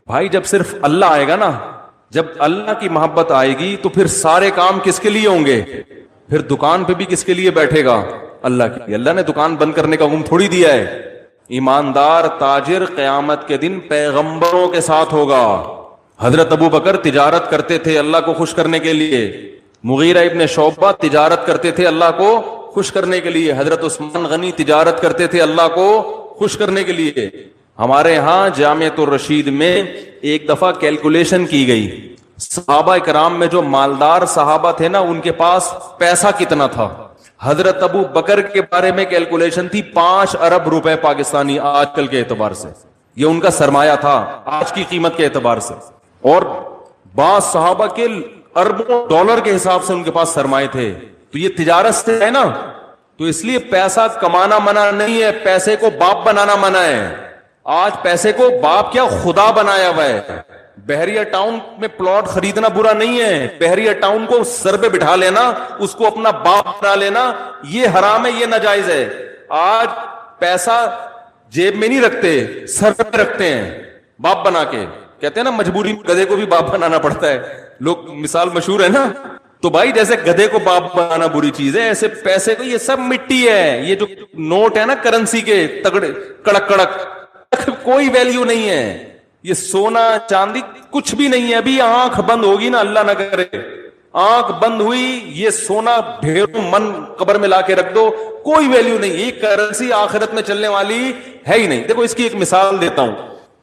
بھائی. جب صرف اللہ آئے گا نا, جب اللہ کی محبت آئے گی تو پھر سارے کام کس کے لیے ہوں گے؟ پھر دکان پہ بھی کس کے لیے بیٹھے گا؟ اللہ کے لیے. اللہ نے دکان بند کرنے کا حکم تھوڑی دیا ہے. ایماندار تاجر قیامت کے دن پیغمبروں کے ساتھ ہوگا. حضرت ابو بکر تجارت کرتے تھے اللہ کو خوش کرنے کے لیے, مغیرہ ابن شعبہ تجارت کرتے تھے اللہ کو خوش کرنے کے لیے, حضرت عثمان غنی تجارت کرتے تھے اللہ کو خوش کرنے کے لیے. ہمارے ہاں جامعۃ الرشید میں ایک دفعہ کیلکولیشن کی گئی, صحابہ کرام میں جو مالدار صحابہ تھے نا ان کے پاس پیسہ کتنا تھا. حضرت ابو بکر کے بارے میں کیلکولیشن تھی 5 ارب روپے پاکستانی آج کل کے اعتبار سے, یہ ان کا سرمایہ تھا آج کی قیمت کے اعتبار سے. اور بعض صحابہ کے اربوں ڈالر کے حساب سے ان کے پاس سرمایہ تھے. تو یہ تجارت سے ہے نا, تو اس لیے پیسہ کمانا منع نہیں ہے, پیسے کو باپ بنانا منع ہے. آج پیسے کو باپ کیا خدا بنایا ہوا ہے. بحریہ ٹاؤن میں پلاٹ خریدنا برا نہیں ہے, بحریہ ٹاؤن کو سر پہ بٹھا لینا, اس کو اپنا باپ بنا لینا, یہ حرام ہے, یہ ناجائز ہے. آج پیسہ جیب میں نہیں رکھتے, سر پہ رکھتے ہیں باپ بنا کے. کہتے ہیں نا مجبوری میں گدھے کو بھی باپ بنانا پڑتا ہے, لوگ مثال مشہور ہے نا. تو بھائی جیسے گدھے کو باپ بنانا بری چیز ہے, ایسے پیسے کو, یہ سب مٹی ہے. یہ جو نوٹ ہے نا کرنسی کے تگڑے کڑک کڑک, کوئی ویلیو نہیں ہے. یہ سونا چاندی کچھ بھی نہیں ہے. ابھی آنکھ بند ہوگی نا, اللہ نہ کرے آنکھ بند ہوئی, یہ سونا ڈھیروں من قبر میں لا کے رکھ دو, کوئی ویلیو نہیں. یہ کرنسی آخرت میں چلنے والی ہے ہی نہیں. دیکھو اس کی ایک مثال دیتا ہوں.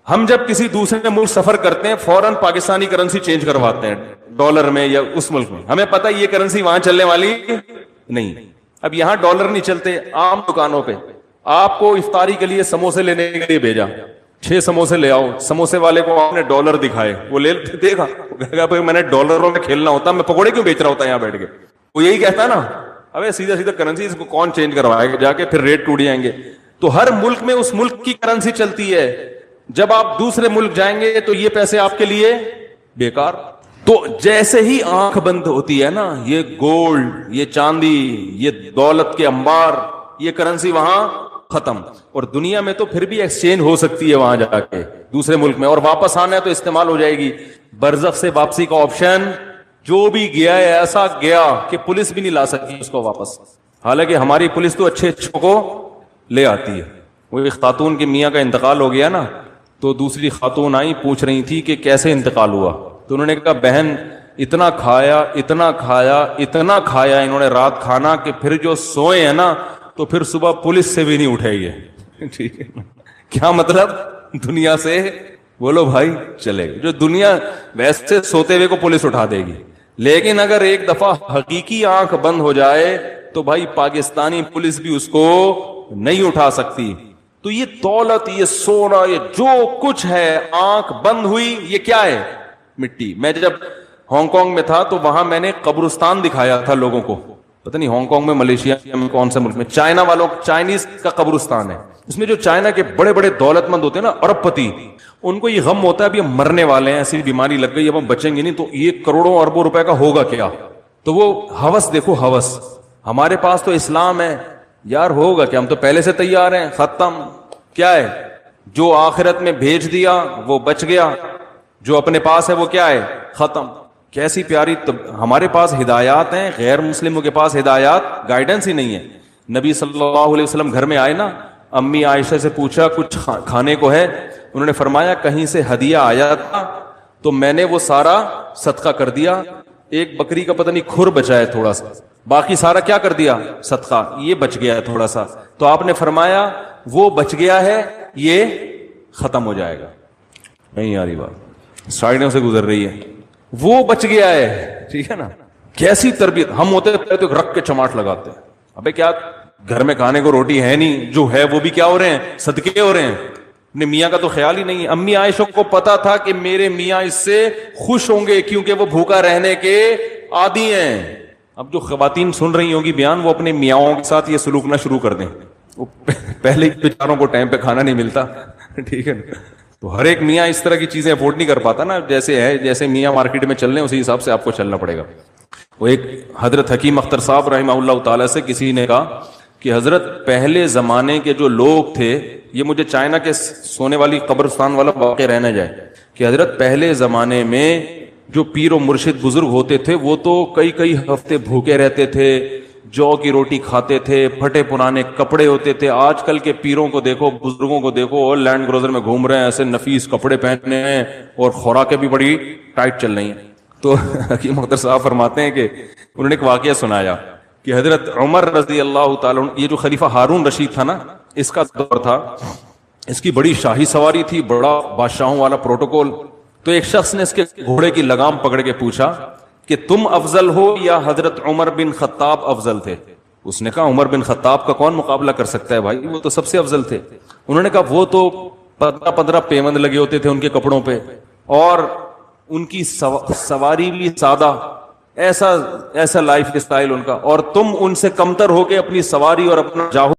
ہم جب کسی دوسرے ملک سفر کرتے ہیں فوراً پاکستانی کرنسی چینج کرواتے ہیں ڈالر میں یا اس ملک میں, ہمیں پتہ یہ کرنسی وہاں چلنے والی نہیں. اب یہاں ڈالر نہیں چلتے, عام دکانوں پہ آپ کو افطاری کے لیے سموسے لینے کے لیے بھیجا, 6 سموسے لے آؤ. سموسے والے کو آپ نے ڈالر دکھائے, وہ لے دیکھا, میں نے ڈالروں میں کھیلنا ہوتا, میں پکوڑے کیوں بیچ رہا ہوتا یہاں بیٹھ کے. وہ یہی کہتا نا, ابے سیدھا سیدھا کرنسی اس کو کون چینج کروائے گا, جا کے پھر ریٹ ٹوٹ جائیں گے. تو ہر ملک میں اس ملک کی کرنسی چلتی ہے. جب آپ دوسرے ملک جائیں گے تو یہ پیسے آپ کے لیے بیکار. تو جیسے ہی آنکھ بند ہوتی ہے نا, یہ گولڈ, یہ چاندی, یہ دولت کے انبار, یہ کرنسی وہاں ختم. اور دنیا میں تو پھر بھی ایکسچینج ہو سکتی ہے وہاں جا کے دوسرے ملک میں, اور واپس آنا ہے تو استعمال ہو جائے گی. برزخ سے واپسی کا آپشن جو بھی گیا ہے ایسا گیا کہ پولیس بھی نہیں لا سکی اس کو واپس. حالانکہ ہماری پولیس تو اچھے اچھوں کو لے آتی ہے. وہ ایک خاتون کے میاں کا انتقال ہو گیا نا, تو دوسری خاتون آئی, پوچھ رہی تھی کہ کیسے انتقال ہوا. تو انہوں نے کہا بہن اتنا کھایا اتنا کھایا اتنا کھایا انہوں نے رات کھانا کہ پھر جو سوئے ہیں نا تو پھر صبح پولیس سے بھی نہیں اٹھے گے. ٹھیک ہے, کیا مطلب دنیا سے بولو بھائی چلے گئے. جو دنیا ویسے سوتے ہوئے کو پولیس اٹھا دے گی, لیکن اگر ایک دفعہ حقیقی آنکھ بند ہو جائے تو بھائی پاکستانی پولیس بھی اس کو نہیں اٹھا سکتی. تو یہ دولت, یہ سونا, یہ جو کچھ ہے, آنکھ بند ہوئی, یہ کیا ہے؟ مٹی. میں جب ہانگ کانگ میں تھا تو وہاں میں نے قبرستان دکھایا تھا لوگوں کو, پتہ نہیں ہانگ کانگ میں, ملیشیا میں, کون سے ملک میں, چائنا والوں, چائنیز کا قبرستان ہے. اس میں جو چائنا کے بڑے بڑے دولت مند ہوتے ہیں نا, ارب پتی, ان کو یہ غم ہوتا ہے ابھی ہم مرنے والے ہیں, ایسی بیماری لگ گئی, اب ہم بچیں گے نہیں, تو یہ کروڑوں اربوں روپے کا ہوگا کیا. تو وہ ہوس دیکھو, ہوس. ہمارے پاس تو اسلام ہے یار, ہوگا کیا, ہم تو پہلے سے تیار ہیں, ختم. کیا ہے جو آخرت میں بھیج دیا وہ بچ گیا, جو اپنے پاس ہے وہ کیا ہے, ختم. کیسی پیاری ہمارے پاس ہدایات ہیں, غیر مسلموں کے پاس ہدایات, گائیڈنس ہی نہیں ہے. نبی صلی اللہ علیہ وسلم گھر میں آئے نا, امی عائشہ سے پوچھا کچھ کھانے کو ہے, انہوں نے فرمایا کہیں سے ہدیہ آیا تھا تو میں نے وہ سارا صدقہ کر دیا. ایک بکری کا پتہ نہیں کھر بچا ہے تھوڑا سا, باقی سارا کیا کر دیا, صدقہ. یہ بچ گیا ہے تھوڑا سا, تو آپ نے فرمایا وہ بچ گیا ہے, یہ ختم ہو جائے گا. نہیں یاری بات سائڈوں سے گزر رہی ہے, وہ بچ گیا ہے. ٹھیک ہے نا, کیسی تربیت. ہم ہوتے تو رکھ کے چماٹ لگاتے ہیں, ابے کیا گھر میں کھانے کو روٹی ہے نہیں, جو ہے وہ بھی کیا ہو رہے ہیں, صدقے ہو رہے ہیں. اپنے میاں کا تو خیال ہی نہیں ہے. امی عائشہ کو پتا تھا کہ میرے میاں اس سے خوش ہوں گے کیونکہ وہ بھوکا رہنے کے عادی ہیں. اب جو خواتین سن رہی ہوں گی بیان, وہ اپنے میاں کے ساتھ یہ سلوک نہ شروع کر دیں. پہلے بیچاروں کو ٹائم پہ کھانا نہیں ملتا. ٹھیک ہے نا, تو ہر ایک میاں اس طرح کی چیزیں افورڈ نہیں کر پاتا نا، جیسے میاں مارکیٹ میں چل رہے ہیں اسی حساب سے آپ کو چلنا پڑے گا. وہ ایک حضرت حکیم اختر صاحب رحمہ اللہ تعالی سے کسی نے کہا کہ حضرت پہلے زمانے کے جو لوگ تھے، یہ مجھے چائنا کے سونے والی قبرستان والا واقعہ رہنا جائے کہ حضرت پہلے زمانے میں جو پیر و مرشد بزرگ ہوتے تھے وہ تو کئی کئی ہفتے بھوکے رہتے تھے، جو کی روٹی کھاتے تھے، پھٹے پرانے کپڑے ہوتے تھے. آج کل کے پیروں کو دیکھو، بزرگوں کو دیکھو، اور لینڈ کروزر میں گھوم رہے ہیں، ایسے نفیس کپڑے پہننے ہیں اور خوراکیں بھی بڑی ٹائٹ چل رہی ہیں. تو حکیم اختر صاحب فرماتے ہیں کہ انہوں نے ایک واقعہ سنایا کہ حضرت عمر رضی اللہ تعالیٰ، یہ جو خلیفہ ہارون رشید تھا نا، اس کا دور تھا، اس کی بڑی شاہی سواری تھی، بڑا بادشاہوں والا پروٹوکول. تو ایک شخص نے اس کے گھوڑے کی لگام پکڑ کے پوچھا کہ تم افضل ہو یا حضرت عمر بن خطاب افضل تھے؟ اس نے کہا عمر بن خطاب کا کون مقابلہ کر سکتا ہے بھائی، وہ تو سب سے افضل تھے. انہوں نے کہا وہ تو 15 پیوند لگے ہوتے تھے ان کے کپڑوں پہ، اور ان کی سواری بھی سادہ، ایسا لائف اسٹائل ان کا، اور تم ان سے کمتر ہو کے اپنی سواری اور اپنا جاہو